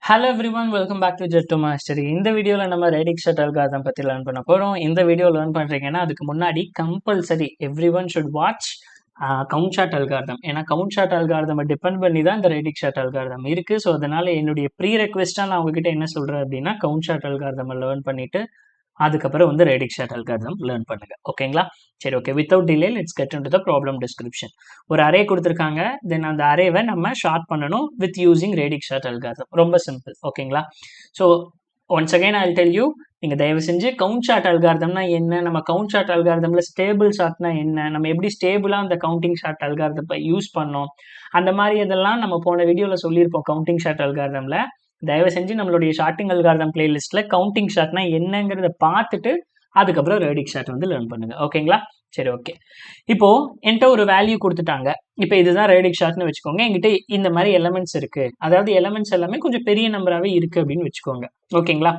Hello everyone, welcome back to Jet to Mastery. இந்த வீடியோல நம்ம ரேடிக்ஸ் ஷார்ட் அல்காரிதம் பத்தி லேர்ன் பண்ண போறோம். இந்த வீடியோ லேர்ன் பண்றீங்கன்னா அதுக்கு முன்னாடி compulsory everyone should watch count sort algorithm. ஏன்னா கவுண்ட் ஷார்ட் அல்காரிதம் டிபெண்ட் பண்ணி தான் இந்த ரேடிக்ஸ் ஷார்ட் அல்காரிதம் இருக்கு. ஸோ அதனால என்னுடைய ப்ரீ ரெக்வெஸ்டா நான் உங்ககிட்ட என்ன சொல்றேன் அப்படின்னா கவுண்ட் ஷார்ட் அல்காரிதம் லேர்ன் பண்ணிட்டு அதுக்கப்புறம் வந்து ரேடிக்ஸ் ஷார்ட் அல்காரிதம் லேர்ன் பண்ணுங்க. ஓகேங்களா? சரி, okay. Without delay let's get into the problem description. ஒரு அரே கொடுத்துருக்காங்க, தென் அந்த அரேவை நம்ம ஷார்ட் பண்ணணும் with using radix short algorithm. ரொம்ப சிம்பிள். ஓகேங்களா? So once again I tell you, நீங்க தயவு செஞ்சு கவுண்ட் ஷார்ட் அல்காரிதம்னா என்ன, நம்ம கவுண்ட் ஷார்ட் அல்காரிதம்ல ஸ்டேபிள் ஷார்ட்னா என்ன, நம்ம எப்படி ஸ்டேபிளா அந்த கவுண்டிங் ஷார்ட் அல்காரிதத்தை யூஸ் பண்ணோம், அந்த மாதிரி இதெல்லாம் நம்ம போன வீடியோல சொல்லியிருப்போம். கவுண்டிங் ஷார்ட் அல்காரிதம்ல தயவு செஞ்சு நம்மளுடைய ஷார்ட்டிங் அல்காரிதம் பிளேலிஸ்ட்ல கவுண்டிங் ஷார்ட்னா என்னங்கிறத பார்த்துட்டு அதுக்கப்புறம் ரேடிக்ஸ் ஷார்ட் வந்து லேர்ன் பண்ணுங்க. ஓகேங்களா? சரி, ஓகே. இப்போ என்கிட்ட ஒரு வேல்யூ கொடுத்துட்டாங்க. இப்போ இதுதான் ரேடிக்ஸ் ஷார்ட்னு வச்சுக்கோங்க. என்கிட்ட இந்த மாதிரி எலமெண்ட்ஸ் இருக்கு, அதாவது எலமெண்ட்ஸ் எல்லாமே கொஞ்சம் பெரிய நம்பராகவே இருக்கு அப்படின்னு வச்சுக்கோங்க. ஓகேங்களா?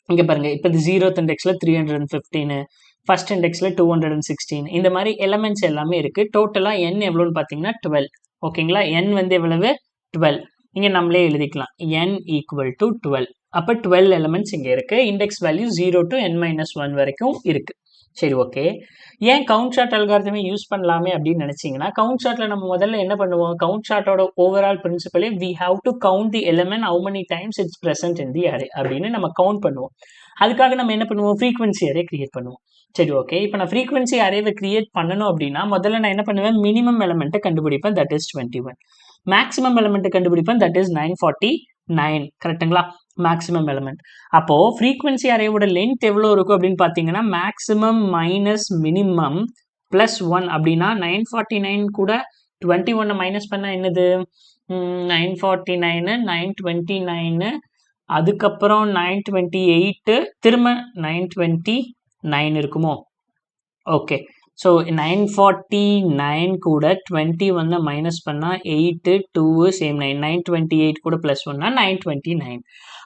இங்க பாருங்க, இப்போ இது 0th இண்டெக்ஸ்ல 315, ஃபர்ஸ்ட் இண்டெக்ஸ்ல 216, இந்த மாதிரி எலமெண்ட்ஸ் எல்லாமே இருக்கு. டோட்டலா n எவ்வளோன்னு பார்த்தீங்கன்னா 12. ஓகேங்களா? n வந்து எவ்வளவு? 12. இங்க நம்மளே எழுதிக்கலாம், n ஈக்குவல் டு 12. அப்போ 12 எலமெண்ட்ஸ் இங்க இருக்கு. இண்டெக்ஸ் வேல்யூ 0 to n-1 வரைக்கும் இருக்கு. சரி, ஓகே. ஏன் கவுண்ட் ஷார்ட் அல்காரிதமே யூஸ் பண்ணலாமே அப்படின்னு நினைச்சீங்கன்னா, கவுண்ட் ஷார்ட்ல நம்ம முதல்ல என்ன பண்ணுவோம், கவுண்ட் ஷார்ட்டோட ஓவரால் பிரின்சிபலே we have to count the element how many times it's present in the array அப்படின்னு நம்ம கவுண்ட் பண்ணுவோம். அதுக்காக நம்ம என்ன பண்ணுவோம், ஃப்ரீக்வன்சி அரே கிரியேட் பண்ணுவோம். சரி, ஓகே. இப்போ நான் ஃப்ரீக்வன்சி அரேவை கிரியேட் பண்ணணும் அப்படின்னா முதல்ல நான் என்ன பண்ணுவேன், மினிமம் எலமெண்ட்டை கண்டுபிடிப்பேன், தட் இஸ் 21. மேக்ஸிமம் எலமெண்ட்டை கண்டுபிடிப்பேன், தட் இஸ் 949. கரெக்டுங்களா? Maximum element. அப்போ ஃப்ரீக்வன்சி அரேவோட லென்த் எவ்வளோ இருக்கும் அப்படின்னு பார்த்தீங்கன்னா மேக்ஸிமம் மைனஸ் மினிமம் பிளஸ் 1 அப்படின்னா 949 கூட 21 மைனஸ் பண்ணால் என்னது, 949, 929, அதுக்கப்புறம் 928, திரும்ப 929 இருக்குமோ? ஓகே. ஸோ 949 கூட 21 மைனஸ் பண்ணால் 8, 2 சேம் 9, 928 கூட ப்ளஸ் 1னா 929.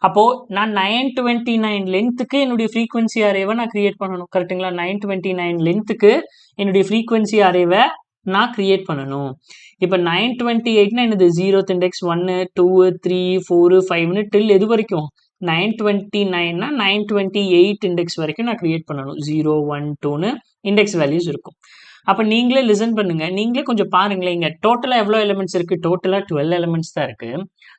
அப்போது நான் 929 லென்த்துக்கு என்னுடைய ஃப்ரீக்வன்சி அரேவை நான் கிரியேட் பண்ணணும். கரெக்டுங்களா? 929 லென்த்துக்கு என்னுடைய ஃப்ரீக்வன்சி அரேவை நான் கிரியேட் பண்ணணும். இப்போ 928னா என்னது, 0th இண்டெக்ஸ் 1, 2, 3, 4, 5ன்னு டில் எது வரைக்கும், 929னா 928 இண்டெக்ஸ் வரைக்கும் நான் கிரியேட் பண்ணணும். 0, 1, 2ன்னு இண்டெக்ஸ் வேல்யூஸ் இருக்கும். அப்போ நீங்களே லிசன் பண்ணுங்க, நீங்களே கொஞ்சம் பாருங்களேன். இங்கே டோட்டலாக எவ்வளோ எலிமெண்ட்ஸ் இருக்கு, டோட்டலாக 12 எலிமெண்ட்ஸ் தான் இருக்கு.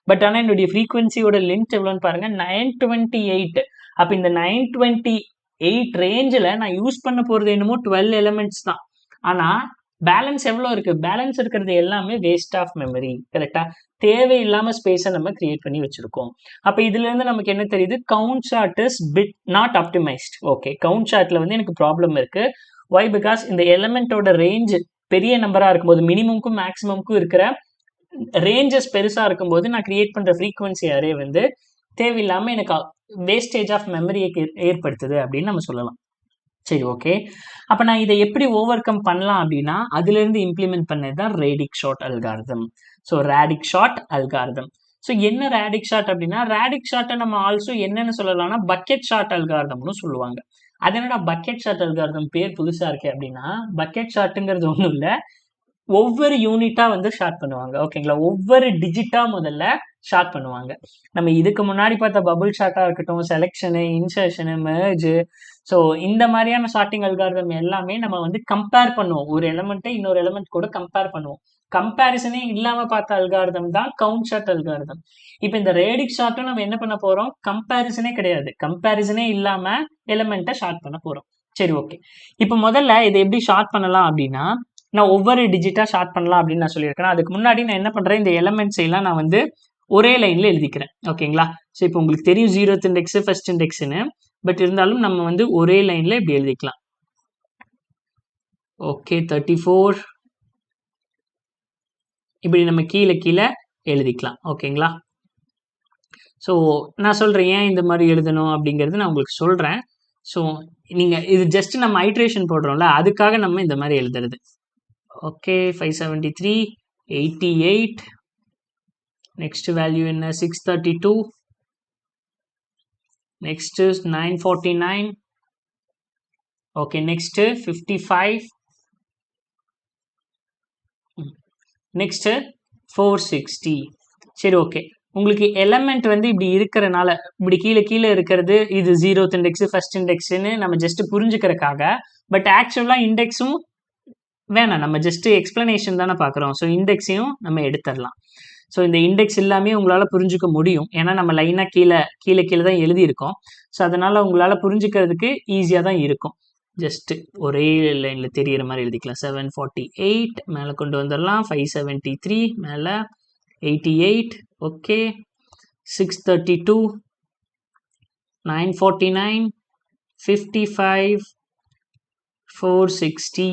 பட் ஆனால் என்னுடைய ஃப்ரீக்வன்சியோட லென்த் எவ்வளோன்னு பாருங்க, 928. அப்போ இந்த 928 ரேஞ்சில் நான் யூஸ் பண்ண போகிறது என்னமோ 12 எலிமெண்ட்ஸ் தான். ஆனால் பேலன்ஸ் எவ்வளோ இருக்கு, பேலன்ஸ் இருக்கிறது எல்லாமே வேஸ்ட் ஆஃப் மெமரி. கரெக்டா? தேவையில்லாம ஸ்பேஸை நம்ம கிரியேட் பண்ணி வச்சிருக்கோம். அப்ப இதுல இருந்து நமக்கு என்ன தெரியுது, count sort is bit not optimized. Okay, count சார்ட்ல வந்து எனக்கு ப்ராப்ளம் இருக்கு. ஒய்? பிகாஸ் இந்த எலிமெண்டோட ரேஞ்ச் பெரிய நம்பரா இருக்கும்போது, மினிமம்க்கும் மேக்ஸிமம்க்கும் இருக்கிற ரேஞ்சஸ் பெருசா இருக்கும்போது நான் கிரியேட் பண்ற ஃப்ரீக்வன்சி அரே வந்து தேவையில்லாம எனக்கு வேஸ்டேஜ் ஆஃப் மெமரியை ஏற்படுத்துது அப்படின்னு நம்ம சொல்லலாம். சரி, ஓகே. அப்போ நான் இதை எப்படி ஓவர் கம் பண்ணலாம் அப்படின்னா அதுலேருந்து இம்ப்ளிமெண்ட் பண்ணது தான் radix short algorithm. So radix short algorithm. So என்ன ரேடிக்ஸ் ஷார்ட் அப்படின்னா, ரேடிக்ஸ் ஷார்ட்டை நம்ம ஆல்சோ என்னன்னு சொல்லலாம்னா பக்கெட் ஷார்ட் அல்காரிதம்னு சொல்லுவாங்க. அது என்னடா பக்கெட் ஷார்ட் அல்காரிதம் பேர் புதுசா இருக்கு அப்படின்னா, பக்கெட் ஷார்ட்டுங்கிறது ஒன்றும் இல்லை, ஒவ்வொரு யூனிட்டா வந்து ஷார்ட் பண்ணுவாங்க. ஓகேங்களா? ஒவ்வொரு டிஜிட்டா முதல்ல ஷார்ட் பண்ணுவாங்க. நம்ம இதுக்கு முன்னாடி பார்த்த பபுள் ஷார்ட்டா இருக்கட்டும், செலெக்ஷனு, இன்சர்ஷனு, மெர்ஜ், ஸோ இந்த மாதிரியான ஷார்ட்டிங் அல்காரிதம் எல்லாமே நம்ம வந்து கம்பேர் பண்ணுவோம். ஒரு எலமெண்ட்டை இன்னொரு எலமெண்ட் கூட கம்பேர் பண்ணுவோம். கம்பேரிசனே இல்லாம பார்த்த அல்காரிதம் தான் கவுண்ட் ஷார்ட் அல்காரிதம். இப்போ இந்த ரேடிக்ஸ் ஷார்ட்டும் நம்ம என்ன பண்ண போறோம், கம்பேரிசனே கிடையாது, கம்பேரிசனே இல்லாம எலமெண்ட்டை ஷார்ட் பண்ண போறோம். சரி, ஓகே. இப்போ முதல்ல இதை எப்படி ஷார்ட் பண்ணலாம் அப்படின்னா, நான் ஒவ்வொரு டிஜிட்டா ஷார்ட் பண்ணலாம் அப்படின்னு நான் சொல்லியிருக்கேன். அதுக்கு முன்னாடி நான் என்ன பண்றேன், இந்த எலமெண்ட்ஸ் எல்லாம் நான் வந்து ஒரே லைன்ல எழுதிக்கிறேன். ஓகேங்களா? ஸோ இப்போ உங்களுக்கு தெரியும் 0th இண்டெக்ஸ் ஃபர்ஸ்ட் இண்டெக்ஸ்னு, பட் இருந்தாலும் நம்ம வந்து ஒரே லைன்ல இப்படி எழுதிக்கலாம். ஓகே, 34 இப்படி நம்ம கீழே கீழே எழுதிக்கலாம். ஓகேங்களா? ஸோ நான் சொல்றேன் ஏன் இந்த மாதிரி எழுதணும் அப்படிங்கிறது நான் உங்களுக்கு சொல்றேன். ஸோ நீங்க இது ஜஸ்ட் நம்ம ஐட்ரேஷன் போடுறோம்ல, அதுக்காக நம்ம இந்த மாதிரி எழுதுறது. Okay, 573, 88, next value in 632, next is 949, okay, next 55, next 460. சரி, ஓகே. உங்களுக்கு எலமெண்ட் வந்து இப்படி இருக்கிறனால இப்படி கீழே கீழே இருக்கிறது இது 0th இண்டெக்ஸ் ஃபர்ஸ்ட் இண்டெக்ஸ்ன்னு நம்ம ஜஸ்ட் புரிஞ்சுக்கிறதுக்காக. பட் ஆக்சுவலாக இண்டெக்ஸும் வேணாம், நம்ம ஜஸ்ட் எக்ஸ்பிளனேஷன் தானே பார்க்குறோம். ஸோ இண்டெக்ஸையும் நம்ம எடுத்துடலாம். ஸோ இந்த இண்டெக்ஸ் எல்லாமே உங்களால் புரிஞ்சுக்க முடியும், ஏன்னா நம்ம லைனாக கீழே கீழே கீழே தான் எழுதியிருக்கோம். ஸோ அதனால் உங்களால் புரிஞ்சுக்கிறதுக்கு ஈஸியாக தான் இருக்கும். ஜஸ்ட் ஒரே லைனில் தெரிகிற மாதிரி எழுதிக்கலாம். 748 மேலே கொண்டு வந்துடலாம். 573 மேலே 88. ஓகே, 632, 949, 55, 460.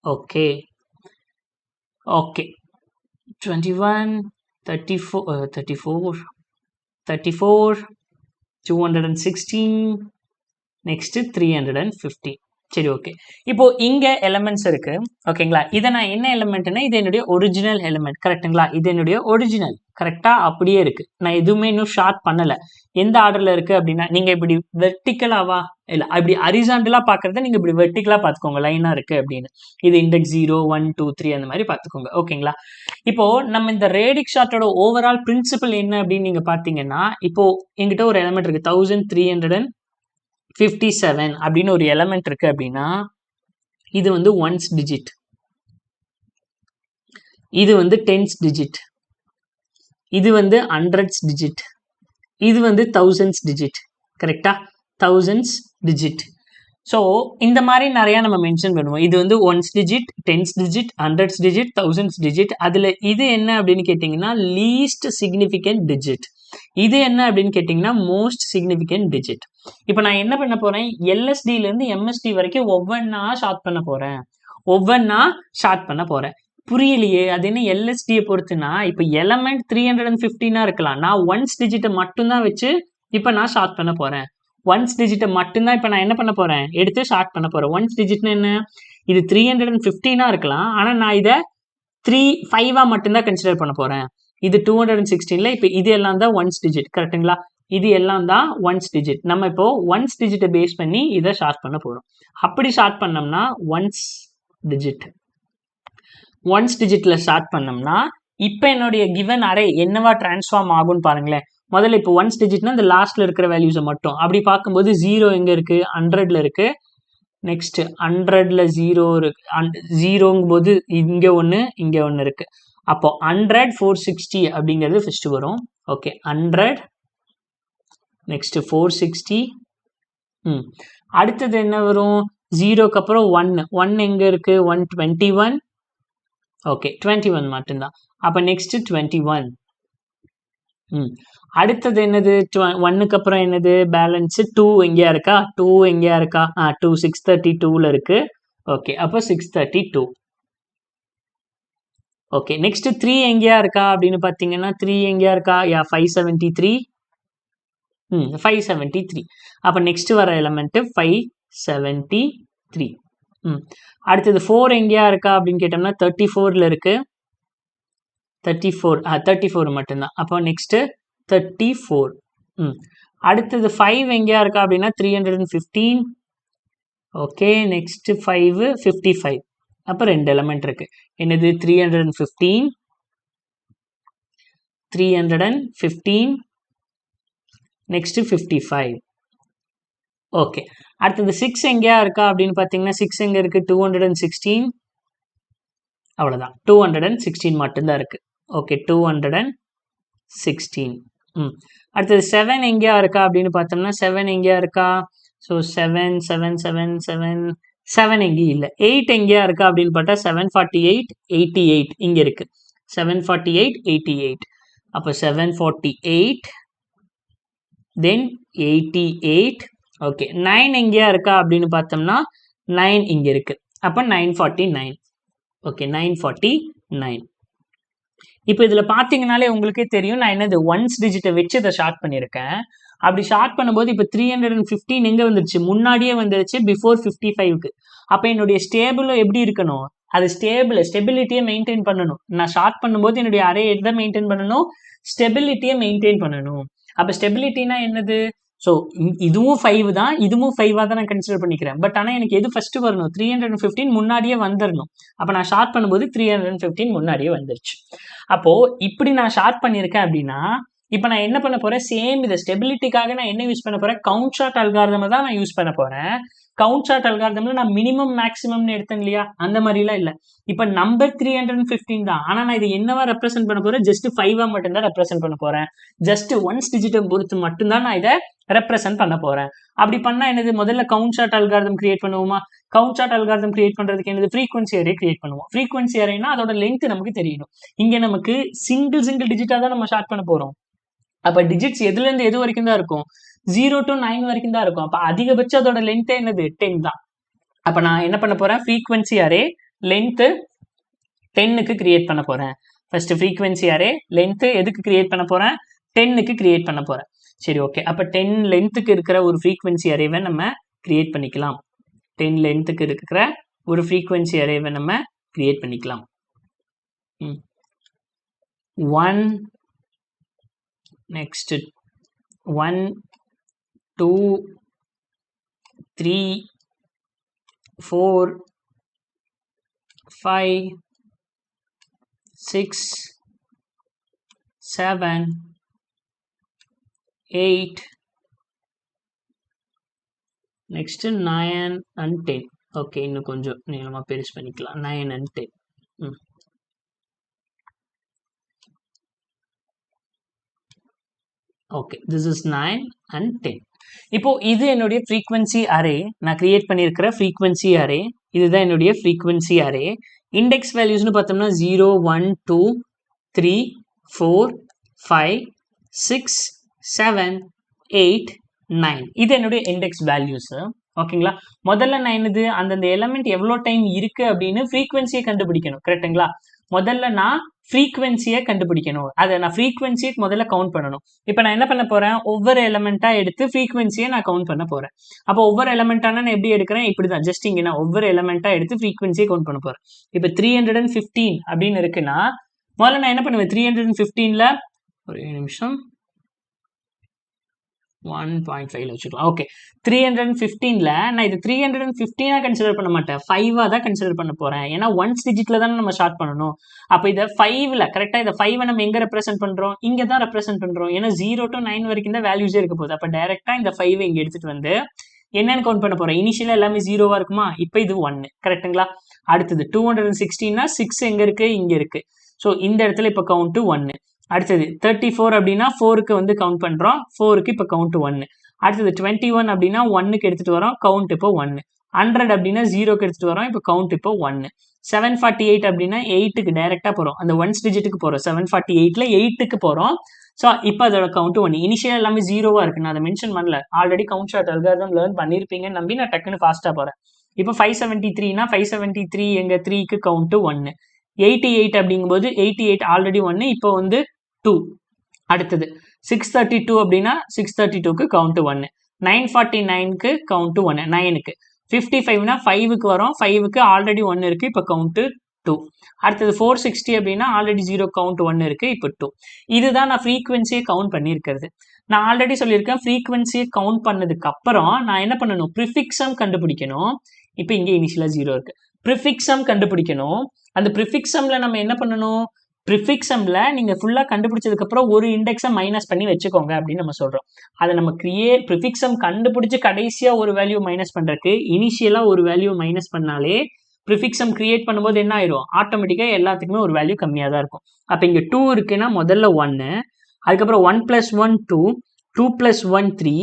Okay okay 21, 34, 216, next 350. சரி, ஓகே. இப்போ இங்க எலிமெண்ட்ஸ் இருக்கு, ஓகேங்களா? இதை நான் என்ன எலிமெண்ட்னா, இது என்னுடைய ஒரிஜினல் எலிமெண்ட், கரெக்டுங்களா? இது என்னுடைய ஒரிஜினல், கரெக்டா அப்படியே இருக்கு. நான் எதுவுமே இன்னும் ஷார்ட் பண்ணல. எந்த ஆர்டர்ல இருக்கு அப்படின்னா, நீங்க இப்படி வெர்டிக்கலாவா இல்ல அப்படி ஹரிசாண்டலா பாக்குறத நீங்க இப்படி வெர்டிக்கலா பாத்துக்கோங்க, லைனா இருக்கு அப்படின்னு. இது இண்டெக்ஸ் 0, 1, 2, 3 அந்த மாதிரி பாத்துக்கோங்க, ஓகேங்களா? இப்போ நம்ம இந்த ரேடிக் ஷார்ட்டோட ஓவரால் பிரின்சிபல் என்ன அப்படின்னு நீங்க பாத்தீங்கன்னா, இப்போ எங்கிட்ட ஒரு எலிமெண்ட் இருக்கு 1357 அப்படின்னு ஒரு எலிமெண்ட் இருக்கு அப்படின்னா, இது வந்து ஒன்ஸ் டிஜிட், இது வந்து டென்ஸ் டிஜிட், இது வந்து ஹண்ட்ரட்ஸ் டிஜிட், இது வந்து தௌசண்ட்ஸ் டிஜிட், கரெக்டா? Thousands digit. ஸோ இந்த மாதிரி நிறைய நம்ம மென்ஷன் பண்ணுவோம். இது வந்து once digit, tense digit, hundreds digit, thousands digit. அதுல இது என்ன அப்படின்னு கேட்டீங்கன்னா லீஸ்ட் சிக்னிஃபிகண்ட் டிஜிட். இது என்ன அப்படின்னு கேட்டீங்கன்னா மோஸ்ட் சிக்னிஃபிகண்ட் டிஜிட். இப்போ நான் என்ன பண்ண போறேன், எல்எஸ்டில இருந்து எம்எஸ்டி வரைக்கும் ஒவ்வொன்னா ஷார்ட் பண்ண போறேன். புரியலையே, அது என்ன எல்எஸ்டியை பொறுத்துனா, இப்போ எலமெண்ட் 315 இருக்கலாம். நான் ஒன்ஸ் டிஜிட்டை மட்டும்தான் வச்சு இப்போ நான் ஷார்ட் பண்ண போறேன். ஒன்ஸ் டிஜிட்டை மட்டும்தான் இப்போ நான் என்ன பண்ண போறேன், எடுத்து ஷார்ட் பண்ண போறேன். ஒன்ஸ் டிஜிட்னா என்ன, இது 315 இருக்கலாம், ஆனால் நான் இதை 5 மட்டும்தான் கன்சிடர் பண்ண போறேன். இது 216ல இப்போ இது எல்லாம் தான் ஒன்ஸ் டிஜிட், கரெக்டுங்களா? இது எல்லாம் தான் ஒன்ஸ் டிஜிட். நம்ம இப்போ ஒன்ஸ் டிஜிட்டை பேஸ் பண்ணி இதை ஷார்ட் பண்ண போறோம். அப்படி ஷார்ட் பண்ணோம்னா ஒன்ஸ் டிஜிட்ல ஷார்ட் பண்ணோம்னா இப்போ என்னுடைய கிவன் அரே என்னவா டிரான்ஸ்ஃபார்ம் ஆகும்னு பாருங்களேன். முதல்ல இப்போ ஒன்ஸ் டிஜிட்னா இந்த லாஸ்ட்ல இருக்கிற வேல்யூஸை மட்டும் அப்படி பார்க்கும்போது 0 எங்க இருக்கு, 100ல இருக்கு. நெக்ஸ்ட் 100ல 0 இருக்கு, 0ங்கும் போது இங்க ஒன்று இருக்கு. அப்போ 100, 460 அப்படிங்கிறது ஃபர்ஸ்ட் வரும். Okay, 100, next 460. அடுத்தது என்ன வரும், 0க்கு அப்புறம் 1 எங்க இருக்கு, 121. ஓகே, 21 மட்டும்தான். அப்ப நெக்ஸ்ட் 21. அடுத்தது என்னது, 1க்கு அப்புறம் என்னது பேலன்ஸ் 2 எங்கேயா இருக்கா, 2 632ல இருக்கு. ஓகே, அப்போ 632. ஓகே, நெக்ஸ்ட் 3 எங்கேயா இருக்கா அப்படின்னு பார்த்தீங்கன்னா 3 எங்கேயா இருக்கா, 573. 573. அப்போ நெக்ஸ்ட் வர எலிமெண்ட் 573. அடுத்தது 4 எங்கேயா இருக்கா அப்படின்னு கேட்டோம்னா 34ல இருக்கு. 34 மட்டும்தான். அப்போ நெக்ஸ்ட் 34. அடுத்தது 5 எங்கேயா இருக்கா அப்படின்னா 315. Okay, next 5 55. அப்போ 2 எலிமெண்ட் இருக்கு. என்னது, 315, நெக்ஸ்ட் 55. ஓகே, அடுத்தது 6 எங்கேயா இருக்கா அப்படின்னு பார்த்தீங்கன்னா 6 எங்க இருக்கு, 216. அவ்வளோதான், 216 மட்டும்தான் இருக்கு. ஓகே, 216. அடுத்தது 7 எங்கேயா இருக்கா அப்படின்னு பார்த்தோம்னா 7 எங்கேயா இருக்கா, ஸோ 7 எங்கேயும் இல்லை. 8 எங்கேயா இருக்கா அப்படின்னு பார்த்தா 748, 88 இங்க இருக்கு. 748, 88. அப்போ 748, தென் 88. ஓகே, 9 எங்கேயா இருக்கா அப்படின்னு பார்த்தோம்னா 9 இங்க இருக்கு. அப்போ 949. ஓகே, 949. இப்போ இதில் பார்த்தீங்கனாலே உங்களுக்கே தெரியும் நான் என்னது ஒன்ஸ் டிஜிட்டை வச்சு இதை ஷார்ட் பண்ணியிருக்கேன். அப்படி ஷார்ட் பண்ணும்போது இப்போ 315 எங்கே வந்துருச்சு, முன்னாடியே வந்துருச்சு, பிஃபோர் 55க்கு. அப்போ என்னுடைய ஸ்டேபிளும் எப்படி இருக்கணும், அது ஸ்டெபிலிட்டியை மெயின்டைன் பண்ணணும். நான் ஷார்ட் பண்ணும்போது என்னுடைய அரே எதை மெயின்டைன் பண்ணணும், ஸ்டெபிலிட்டியை மெயின்டைன் பண்ணணும். அப்போ ஸ்டெபிலிட்டினா என்னது, ஸோ இதுவும் 5 தான், இதுவும் 5 தான் நான் கன்சிடர் பண்ணிக்கிறேன். பட் ஆனால் எனக்கு எது ஃபர்ஸ்ட் வரணும், 315 முன்னாடியே வந்துடணும். அப்போ நான் ஷார்ட் பண்ணும்போது 315 முன்னாடியே வந்துருச்சு. அப்போ இப்படி நான் ஷார்ட் பண்ணியிருக்கேன் அப்படின்னா இப்போ நான் என்ன பண்ண போறேன், சேம் இதை ஸ்டெபிலிட்டிக்காக நான் என்ன யூஸ் பண்ண போறேன், கவுண்ட் ஷார்ட் அல்காரிதம் தான் நான் யூஸ் பண்ண போறேன். கவுண்ட் ஷார்ட் அல்காரிதம்ல நான் மினிமம் மேக்ஸிமம்னு எடுத்தேன் இல்லையா, அந்த மாதிரிலாம் இல்லை. இப்போ நம்பர் 315 தான், ஆனால் நான் இதை என்னவா ரெப்ரசென்ட் பண்ண போறேன், ஜஸ்ட் 5 மட்டும் தான் ரெப்ரசென்ட் பண்ண போறேன். ஜஸ்ட் ஒன்ஸ் டிஜிட்டை பொறுத்து மட்டும்தான் நான் இதை ரெப்ரசென்ட் பண்ண போறேன். அப்படி பண்ணா என்னது, முதல்ல கவுண்ட் ஷார்ட் அல்காரிதம் கிரியேட் பண்ணுவோமா? கவுண்ட் ஷார்ட் அல்காரிதம் கிரியேட் பண்றதுக்கு என்னது, ஃப்ரீக்வன்சி அரே கிரியேட் பண்ணுவோம். ஃப்ரீக்வன்சி அரேனா அதோட லென்த் நமக்கு தெரியணும். இங்க நமக்கு சிங்கிள் டிஜிட்டா தான் நம்ம ஷார்ட் பண்ண போறோம். அப்ப டிஜிட்ஸ் எதுல இருந்து எது வரைக்கும் தான் இருக்கும், 0 to 9 வரைக்கும் தான் இருக்கும். அப்ப அதிகபட்சம் அதோட லென்த் என்னது, 10 தான். அப்ப நான் என்ன பண்ண போறேன், ஃப்ரீக்வன்சி அரே லென்த் 10க்கு கிரியேட் பண்ண போறேன். ஃபர்ஸ்ட் ஃப்ரீக்வன்சி அரே லென்த் எதுக்கு கிரியேட் பண்ண போறேன், 10க்கு கிரியேட் பண்ண போறேன். சரி, ஓகே. அப்ப 10 லென்த்துக்கு இருக்கிற ஒரு ஃப்ரீக்வன்சி அரேவை நம்ம கிரியேட் பண்ணிக்கலாம். 10 லென்த்துக்கு இருக்கிற ஒரு ஃப்ரீக்வன்சி அரேவை நம்ம கிரியேட் பண்ணிக்கலாம். 1 next 1 2 3 4 5 6 7 8 next 9 and 10. ஓகே, இன்னும் கொஞ்சம் நீளமா பெருசு பண்ணிக்கலாம். 9 and 10. Okay, this is 9 and 10. இப்போ இது என்னுடைய ஃப்ரீக்வன்சி அரே, நான் கிரியேட் பண்ணியிருக்கிற ஃப்ரீக்வன்சி அரே. இதுதான் என்னுடைய ஃப்ரீக்வன்சி அரே. இண்டெக்ஸ் வேல்யூஸ்னு பார்த்தோம்னா 0 1 2 3 4 5 6 7 8 9. இது என்னுடைய இண்டெக்ஸ் வேல்யூஸ். ஓகேங்களா? முதல்ல நான் என்னது, அந்தந்த எலமெண்ட் எவ்வளோ டைம் இருக்கு அப்படின்னு ஃப்ரீக்வன்சியை கண்டுபிடிக்கணும். கரெக்டுங்களா? முதல்ல நான் ஃப்ரீக்வன்சியை கண்டுபிடிக்கணும். அதை நான் ஃப்ரீக்வன்சியை முதல்ல கவுண்ட் பண்ணணும். இப்போ நான் என்ன பண்ண போறேன், ஒவ்வொரு எலமெண்டா எடுத்து ஃப்ரீக்வன்சியை நான் கவுண்ட் பண்ண போறேன். அப்போ ஒவ்வொரு எலமெண்டான நான் எப்படி எடுக்கிறேன், இப்படிதான். ஜஸ்ட் இங்க நான் ஒவ்வொரு எலமெண்டா எடுத்து ஃப்ரீக்வன்சியை கவுண்ட் பண்ண போறேன். இப்போ 315 அப்படின்னு இருக்குன்னா முதல்ல நான் என்ன பண்ணுவேன், 315ல ஒரு நிமிஷம் 1.5 வச்சுக்கலாம். ஓகே, 315ல நான் இது 315 கன்சிடர் பண்ண மாட்டேன், 5 தான் கன்சிடர் பண்ண போறேன். ஏன்னா ஒன்ஸ் டிஜிட்ல தானே நம்ம ஸ்டார்ட் பண்ணணும். அப்ப இதை 5ல கரெக்டா இதை 5 நம்ம எங்க ரெப்ரசென்ட் பண்றோம், இங்க தான் ரெப்ரசென்ட் பண்றோம். ஏன்னா 0 to 9 வரைக்கும் தான் வேல்யூஸே இருக்க போகுது. அப்ப டைரக்டா இந்த 5 இங்க எடுத்துட்டு வந்து என்னன்னு கவுண்ட் பண்ண போறேன். இனிஷியலா எல்லாமே 0வா இருக்குமா, இப்போ இது 1. கரெக்டுங்களா? அடுத்தது 216னா 6 எங்க இருக்கு, இங்க இருக்கு. ஸோ இந்த இடத்துல இப்போ கவுண்ட் 1. அடுத்தது 34 அப்படின்னா 4க்கு வந்து கவுண்ட் பண்றோம், 4க்கு இப்போ கவுண்ட் 1. அடுத்தது 21 அப்படின்னா 1க்கு எடுத்துட்டு வரோம், கவுண்ட் இப்போ 1. 100 அப்படின்னா 0க்கு எடுத்துட்டு வரோம், இப்போ கவுண்ட் இப்போ 1. 748 அப்படின்னா 8க்கு டைரக்டா போறோம், அந்த ஒன்ஸ் டிஜிட்டுக்கு போறோம். 748ல 8க்கு போறோம். ஸோ இப்போ அதோட கவுண்ட் 1. இனிஷியல் எல்லாமே 0வா இருக்கு, நான் அதை மென்ஷன் பண்ணல. Already count sort algorithm learn பண்ணிருப்பீங்கன்னு நம்பி நான் டக்குன்னு ஃபாஸ்டா போறேன். இப்போ 573னா 573 எங்க 3க்கு கவுண்ட் 1. 88 அப்படிங்கும்போது 88 ஆல்ரெடி 1, இப்போ வந்து 2. அடுத்தது 632 அப்படின்னா 632க்கு கவுண்ட் 1. 949க்கு கவுண்ட் 1, 9க்கு. 55னா 5க்கு வரும், 5க்கு ஆல்ரெடி 1 இருக்கு, இப்போ கவுண்ட் 2. அடுத்தது 460 அப்படின்னா ஆல்ரெடி 0 கவுண்ட் 1 இருக்கு, இப்போ 2. இதுதான் நான் ஃப்ரீக்வன்சியை கவுண்ட் பண்ணியிருக்கிறது. நான் ஆல்ரெடி சொல்லியிருக்கேன், ஃப்ரீக்வன்சியை கவுண்ட் பண்ணதுக்கு அப்புறம் நான் என்ன பண்ணணும், ப்ரிஃபிக்ஸம் கண்டுபிடிக்கணும். இப்போ இங்கே இனிஷியலா 0 இருக்கு, ப்ரிஃபிக்ஸம் கண்டுபிடிக்கணும். அந்த ப்ரிஃபிக்ஸம்ல நம்ம என்ன பண்ணணும், ப்ரிஃபிக்ஸம்ல நீங்க ஃபுல்லா கண்டுபிடிச்சதுக்கு அப்புறம் ஒரு இண்டெக்ஸை மைனஸ் பண்ணி வச்சுக்கோங்க அப்படின்னு நம்ம சொல்றோம். அதை நம்ம ப்ரிஃபிக்ஸம் கண்டுபிடிச்சு கடைசியா ஒரு வேல்யூ மைனஸ் பண்றதுக்கு இனிஷியலா ஒரு வேல்யூ மைனஸ் பண்ணாலே ப்ரிஃபிக்ஸம் கிரியேட் பண்ணும்போது என்ன ஆயிரும், ஆட்டோமேட்டிக்கா எல்லாத்துக்குமே ஒரு வேல்யூ கம்மியா தான் இருக்கும். அப்ப இங்க 2 இருக்குன்னா முதல்ல 1, அதுக்கப்புறம் 1 + 1 2, 2 + 1 3,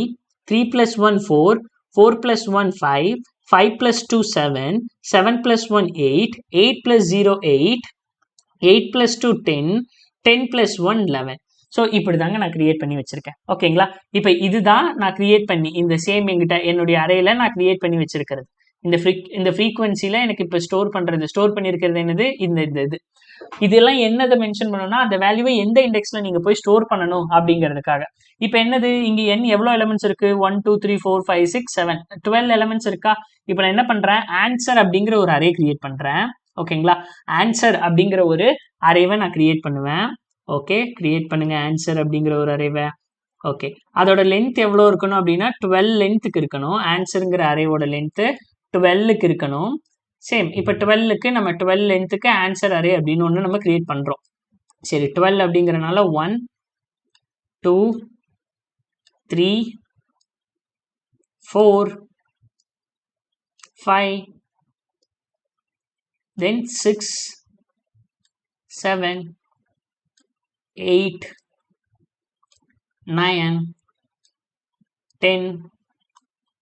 3 + 1 4, 4 + 1 5, 5 + 2 7, 7 + 1 8, 8 + 0 8, 8 + 2 10, 10 + 1 11. ஸோ இப்படி தாங்க நான் கிரியேட் பண்ணி வச்சிருக்கேன். ஓகேங்களா? இப்போ இதுதான் நான் கிரியேட் பண்ணி இந்த சேம் எங்கிட்ட என்னுடைய அறையில நான் கிரியேட் பண்ணி வச்சிருக்கிறது. இந்த ஃப்ரீக்வன்சில எனக்கு இப்போ ஸ்டோர் பண்ணியிருக்கிறது என்னது, இது இதெல்லாம் என்னதை மென்ஷன் பண்ணணும்னா அந்த வேல்யூவை எந்த இண்டெக்ஸ்ல நீங்க போய் ஸ்டோர் பண்ணணும் அப்படிங்கிறதுக்காக. இப்போ என்னது, இங்க எவ்வளவு எலிமெண்ட்ஸ் இருக்கு, 1 2 3 4 5 6 7 12 எலிமெண்ட்ஸ் இருக்கா. இப்போ நான் என்ன பண்றேன், ஆன்சர் அப்படிங்கிற ஒரு அரே கிரியேட் பண்றேன். ஓகேங்களா? ஆன்சர் அப்படிங்கிற ஒரு அரேவை நான் கிரியேட் பண்ணுவேன். ஓகே, கிரியேட் பண்ணுங்க ஆன்சர் அப்படிங்கிற ஒரு அரேவை. ஓகே, அதோட லென்த் எவ்வளோ இருக்கணும் அப்படின்னா 12 லென்த்துக்கு இருக்கணும். ஆன்சருங்கிற அரேவோட லென்த்து 12க்கு இருக்கணும். சேம் இப்போ 12க்கு நம்ம 12 லென்த்துக்கு ஆன்சர் அரே அப்படின்னு ஒன்று நம்ம கிரியேட் பண்ணுறோம். சரி, 12 அப்படிங்கிறனால 1 2 3 4 5 then 6 7 8 9 10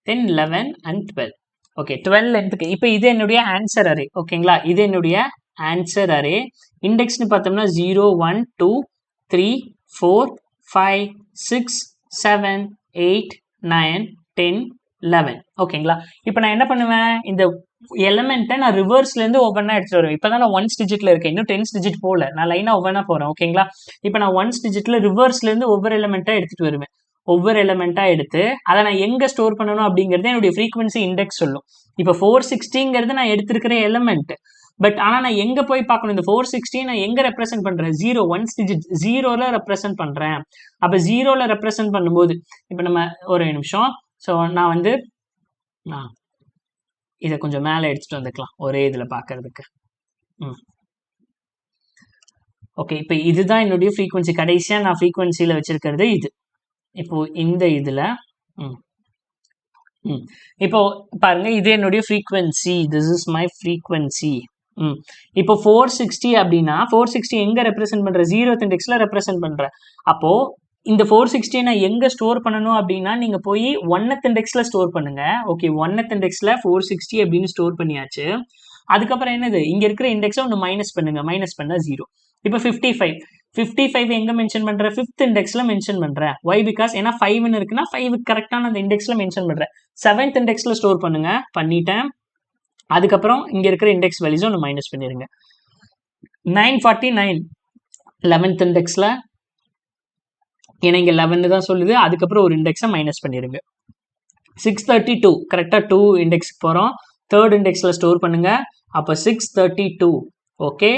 then 11 and 12. ஓகே, 12 லென்த்துக்கு இப்போ இது என்னுடைய ஆன்சர் அரே. ஓகேங்களா, இது என்னுடைய ஆன்சர் அரே. இண்டெக்ஸ்னு பார்த்தோம்னா 0 1 2 3 4 5 6 7 8 9 10 11. ஓகேங்களா, இப்போ நான் என்ன பண்ணுவேன், இந்த எலமெண்ட்டை நான் ரிவர்ஸ்லேருந்து ஒவ்வொன்றா எடுத்துகிட்டு வருவேன். இப்போ தான் நான் ஒன்ஸ் டிஜிட்டில் இருக்கேன், இன்னும் 10th டிஜிட் போகல, நான் லைனாக ஒவ்வொன்றா போகிறேன். ஓகேங்களா, இப்போ நான் ஒன்ஸ் டிஜிட்டில் ரிவர்ஸ்லேருந்து ஒவ்வொரு எலமெண்ட்டாக எடுத்துகிட்டு வருவேன். ஒவ்வொரு எலமெண்ட்டாக எடுத்து அதை நான் எங்கே ஸ்டோர் பண்ணணும் அப்படிங்கிறது என்னுடைய ஃப்ரீக்வன்சி இண்டெக்ஸ் சொல்லும். இப்போ 460ங்கிறது நான் எடுத்திருக்கிற எலமெண்ட். பட் ஆனால் நான் எங்கே போய் பார்க்கணும், இந்த 460 நான் எங்கே ரெப்ரசென்ட் பண்ணுறேன், 0 ஒன்ஸ் டிஜிட் 0ல் ரெப்ரசென்ட் பண்ணுறேன். அப்போ 0ல் ரெப்ரசென்ட் பண்ணும்போது இப்போ நம்ம ஒரு நிமிஷம், ஸோ நான் வந்து இதை கொஞ்சம் மேலே எடுத்துகிட்டு வந்துக்கலாம் ஒரே இதில் பார்க்கறதுக்கு. ஓகே, இப்போ இதுதான் என்னுடைய ஃப்ரீக்வன்சி. கடைசியாக நான் ஃப்ரீக்வன்சியில் வச்சுருக்கிறது இது. இப்போ இந்த இதில் இப்போ பாருங்க, இது என்னுடைய frequency, this is my frequency. இப்போ 460 அப்படின்னா 460 எங்கே ரெப்ரசென்ட் பண்ணுறேன், 0th இண்டெக்ஸில் ரெப்ரசென்ட் பண்ணுறேன். அப்போது இந்த 460 நான் எங்கே ஸ்டோர் பண்ணணும் அப்படின்னா நீங்கள் போய் 1th இண்டெக்ஸில் ஸ்டோர் பண்ணுங்க. ஓகே, 1th இண்டெக்ஸில் 460 அப்படின்னு ஸ்டோர் பண்ணியாச்சு. அதுக்கப்புறம் என்னது, இங்கே இருக்கிற இண்டெக்ஸை ஒன்று மைனஸ் பண்ணுங்க, மைனஸ் பண்ணால் 0. இப்போ 55 எங்கே மென்ஷன் பண்ணுறேன், 5th இண்டெக்ஸில் மென்ஷன் பண்ணுறேன். ஒய், பிகாஸ் ஏன்னா 5ன்னு இருக்குன்னா 5 கரெக்டான அந்த இண்டெக்ஸில் மென்ஷன் பண்ணுறேன். 7th இண்டெக்ஸில் ஸ்டோர் பண்ணுங்க, பண்ணிட்டேன். அதுக்கப்புறம் இங்கே இருக்கிற இண்டெக்ஸ் வேல்யூஸை ஒன்று மைனஸ் பண்ணிடுங்க. 949 11th இண்டெக்ஸில், ஏன்னா இங்கே 11 தான் சொல்லுது. அதுக்கப்புறம் ஒரு இண்டெக்ஸை மைனஸ் பண்ணிடுங்க. 632 கரெக்டாக 2 இண்டெக்ஸ்க்கு போகிறோம். 3rd இண்டெக்ஸில் ஸ்டோர் பண்ணுங்க. அப்போ 632. ஓகே,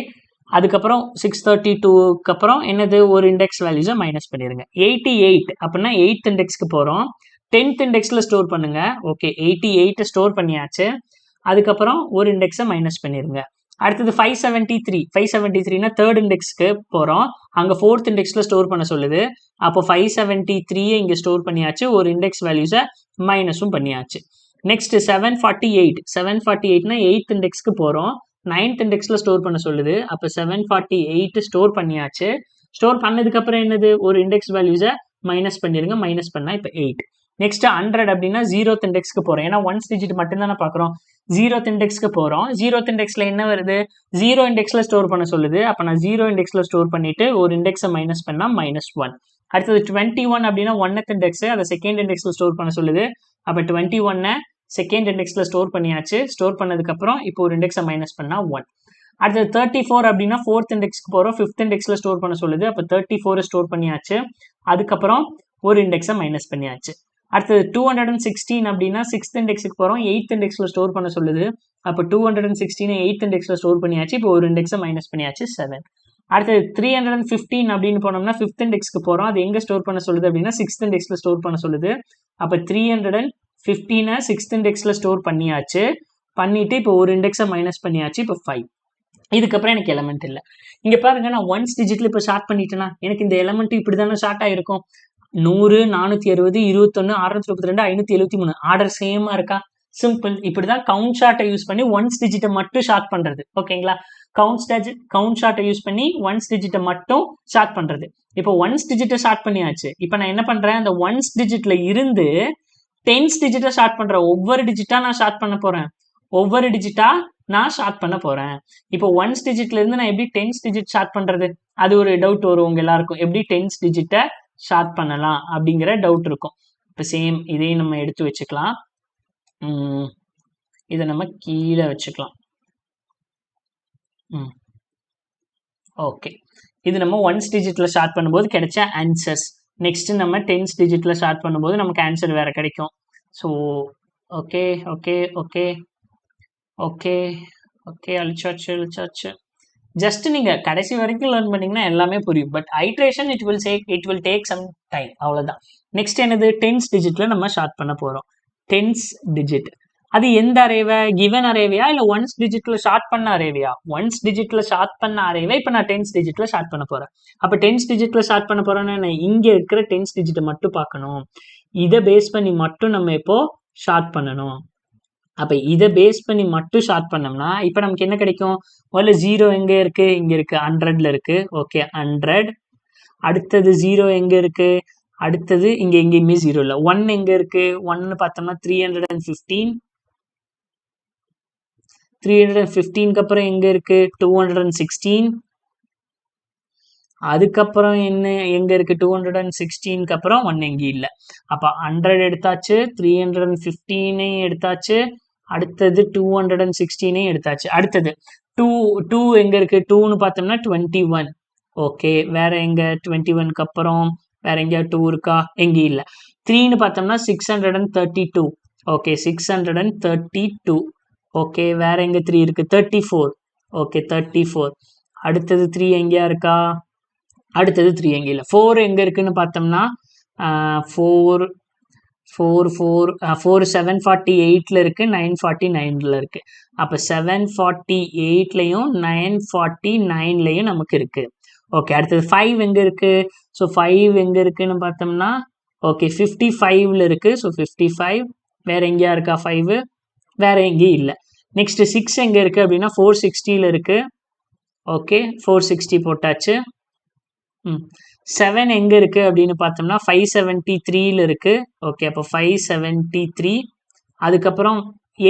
அதுக்கப்புறம் 632க்கு அப்புறம் என்னது, ஒரு இண்டெக்ஸ் வேல்யூஸை மைனஸ் பண்ணிடுங்க. 88 அப்படின்னா 8th இண்டெக்ஸ்க்கு போகிறோம். 10th இண்டெக்ஸில் ஸ்டோர் பண்ணுங்க. ஓகே, 88 ஸ்டோர் பண்ணியாச்சு. அதுக்கப்புறம் ஒரு இண்டெக்ஸை மைனஸ் பண்ணிடுங்க. அடுத்தது 573னா 3rd இண்டெக்ஸ்க்கு போகிறோம். அங்கே 4th இண்டெக்ஸில் ஸ்டோர் பண்ண சொல்லுது. அப்போ 573 இங்கே ஸ்டோர் பண்ணியாச்சு, ஒரு இண்டெக்ஸ் வேல்யூஸை மைனஸும் பண்ணியாச்சு. நெக்ஸ்ட் 748னா 8th இண்டெக்ஸ்க்கு போகிறோம். 9th இண்டெக்ஸில் ஸ்டோர் பண்ண சொல்லுது. அப்போ 748 ஸ்டோர் பண்ணியாச்சு. ஸ்டோர் பண்ணதுக்கப்புறம் என்னது, ஒரு இண்டெக்ஸ் வேல்யூஸை மைனஸ் பண்ணிடுங்க. மைனஸ் பண்ணால் இப்போ 8. நெக்ஸ்ட் 100 அப்படின்னா 0th இண்டெக்ஸ்க்கு போகிறோம். ஏன்னா ஒன்ஸ் டிஜிட் மட்டும்தானே பார்க்குறோம். 0th இண்டெக்ஸ்க்கு போகிறோம். 0th இண்டெக்ஸில் என்ன வருது, 0 இண்டெக்ஸில் ஸ்டோர் பண்ண சொல்லுது. அப்போ நான் 0 இண்டெக்ஸில் ஸ்டோர் பண்ணிவிட்டு ஒரு இண்டெக்ஸை மைனஸ் பண்ணால் -1. அடுத்தது 21 அப்படின்னா 1th இண்டெக்ஸு, அதை 2nd இண்டெக்ஸில் ஸ்டோர் பண்ண சொல்லுது. அப்போ 21 2nd இண்டெக்ஸில் ஸ்டோர் பண்ணியாச்சு. ஸ்டோர் பண்ணதுக்கப்புறம் இப்போ ஒரு இண்டெக்ஸை மைனஸ் பண்ணால் 1. அடுத்தது 34 அப்படின்னா 4th இண்டெக்ஸ்க்கு போகிறோம். 5th இண்டெக்ஸில் ஸ்டோர் பண்ண சொல்லுது. அப்போ 34 ஸ்டோர் பண்ணியாச்சு. அதுக்கப்புறம் ஒரு இண்டெக்ஸை மைனஸ் பண்ணியாச்சு. அடுத்தது 216 அப்படின்னா 6th இண்டெக்ஸுக்கு போகிறோம். 8th இண்டெக்ஸில் ஸ்டோர் பண்ண சொல்லுது. அப்போ 216 8th இண்டெக்ஸில் ஸ்டோர் பண்ணியாச்சு. இப்போ ஒரு இண்டெக்ஸை மைனஸ் பண்ணியாச்சு, 7. அடுத்தது 315 அப்படின்னு போனோம்னா 5th இண்டெக்ஸ்க்கு போகிறோம். அது எங்கே ஸ்டோர் பண்ண சொல்லுது அப்படின்னா 6th இண்டெக்ஸில் ஸ்டோர் பண்ண சொல்லுது. அப்போ 315 6th இண்டெக்ஸில் ஸ்டோர் பண்ணியாச்சு. பண்ணிவிட்டு இப்போ ஒரு இண்டெக்ஸை மைனஸ் பண்ணியாச்சு. இப்போ 5. இதுக்கப்புறம் எனக்கு எலமெண்ட் இல்லை. இங்கே பாருங்க, நான் ஒன்ஸ் டிஜிட்டில் இப்போ ஷார்ட் பண்ணிட்டேன்னா எனக்கு இந்த எலமெண்ட் இப்படி தானே ஷார்ட் ஆகிருக்கும். 100 460 21 632 573 ஆர்டர் சேமாக இருக்கா. சிம்பிள். இப்படி தான் கவுண்ட் ஷார்ட்டை யூஸ் பண்ணி ஒன்ஸ் டிஜிட்டை மட்டும் ஷார்ட் பண்ணுறது. ஓகேங்களா, கவுண்ட் ஷார்ட்டை யூஸ் பண்ணி ஒன்ஸ் டிஜிட்டை மட்டும் ஷார்ட் பண்ணுறது. இப்போ ஒன்ஸ் டிஜிட்டை ஷார்ட் பண்ணியாச்சு. இப்போ நான் என்ன பண்ணுறேன், அந்த ஒன்ஸ் டிஜிட்டில் இருந்து 10th டிஜிட்டை ஷார்ட் பண்ணுறேன். ஒவ்வொரு டிஜிட்டாக நான் ஷார்ட் பண்ண போகிறேன். இப்போ ஒன்ஸ் டிஜிட்ல இருந்து நான் எப்படி 10th டிஜிட் ஷார்ட் பண்றது, அது ஒரு டவுட் வரும் உங்க எல்லாருக்கும். எப்படி 10th டிஜிட்டை ஷார்ட் பண்ணலாம் அப்படிங்கிற டவுட் இருக்கும். இப்போ சேம் இதையும் நம்ம எடுத்து வச்சுக்கலாம். இதை நம்ம கீழே வச்சுக்கலாம். ஓகே, இது நம்ம ஒன்ஸ் டிஜிட்ல ஷார்ட் பண்ணும்போது கிடைச்ச ஆன்சர்ஸ். நெக்ஸ்ட் நம்ம 10th டிஜிட்ல ஷார்ட் பண்ணும்போது நமக்கு ஆன்சர் வேற கிடைக்கும். So okay okay okay okay okay அழிச்சாச்சு. ஜஸ்ட் நீங்க கடைசி வரைக்கும் லேர்ன் பண்ணீங்கன்னா எல்லாமே புரியும். But iteration it will take some time, அவ்வளவுதான். நெக்ஸ்ட் என்னது, டென்ஸ் டிஜிட்ல நம்ம ஷார்ட் பண்ண போறோம். டென்ஸ் டிஜிட் அது எந்த அரேவை, கிவன் அரேவையா இல்ல ஒன்ஸ் டிஜிட்ல ஷார்ட் பண்ண அரேவையா? ஒன்ஸ் டிஜிட்ல ஷார்ட் பண்ண அரேவை இப்ப நான் டென்ஸ் டிஜிட்ல ஷார்ட் பண்ண போறேன். அப்ப டென்ஸ் டிஜிட்ல ஷார்ட் பண்ண போறேன்னா நான் இங்க இருக்கிற டென்ஸ் டிஜிட்டை மட்டும் பார்க்கணும். இதை பேஸ் பண்ணி மட்டும் நம்ம இப்போ ஷார்ட் பண்ணணும். அப்ப இதை பேஸ் பண்ணி மட்டும் ஷார்ட் பண்ணோம்னா இப்ப நமக்கு என்ன கிடைக்கும்? முதல்ல 0 எங்க இருக்கு? இங்க இருக்கு, 100ல இருக்கு. ஓகே 100. அடுத்தது 0 எங்க இருக்கு? அடுத்தது இங்க எங்கேயுமே 0 இல்ல. 1 எங்க இருக்கு? 1 பார்த்தோம்னா 315. 315க்கு அப்புறம் எங்க இருக்கு? 216. அதுக்கப்புறம் என்ன எங்க இருக்கு? 216க்கு அப்புறம் 1 எங்க இல்ல. அப்ப 100 எடுத்தாச்சு, 315 எடுத்தாச்சு, அடுத்தது 216 எடுத்தாச்சு. அடுத்தது 2 எங்க இருக்கு? 2ன்னு பார்த்தோம்னா 21. ஓகே வேற எங்க? 21க்கு அப்புறம் வேற எங்கேயா 2 இருக்கா? எங்க இல்ல. 3ன்னு பார்த்தோம்னா 632. ஓகே 632. ஓகே வேற எங்க 3 இருக்கு? 34. ஓகே 34. அடுத்தது 3 எங்கேயா இருக்கா? அடுத்தது 3 எங்க இல்ல. 4 எங்க இருக்குன்னு பார்த்தோம்னா 748ல இருக்கு, 949ல இருக்கு. அப்ப 748லயும் 949லயும் நமக்கு இருக்கு. ஓகே அடுத்தது 5 எங்க இருக்கு? ஸோ 5 எங்க இருக்குன்னு பார்த்தோம்னா ஓகே 55ல இருக்கு. ஸோ 55. வேற எங்கேயா இருக்கா 5? வேற எங்கேயும் இல்லை. நெக்ஸ்ட் 6 எங்க இருக்கு அப்படின்னா 460ல இருக்கு. ஓகே 460 போட்டாச்சு. 7 எங்க இருக்கு அப்படின்னு பார்த்தோம்னா 573ல இருக்கு. ஓகே அப்போ 573. அதுக்கப்புறம்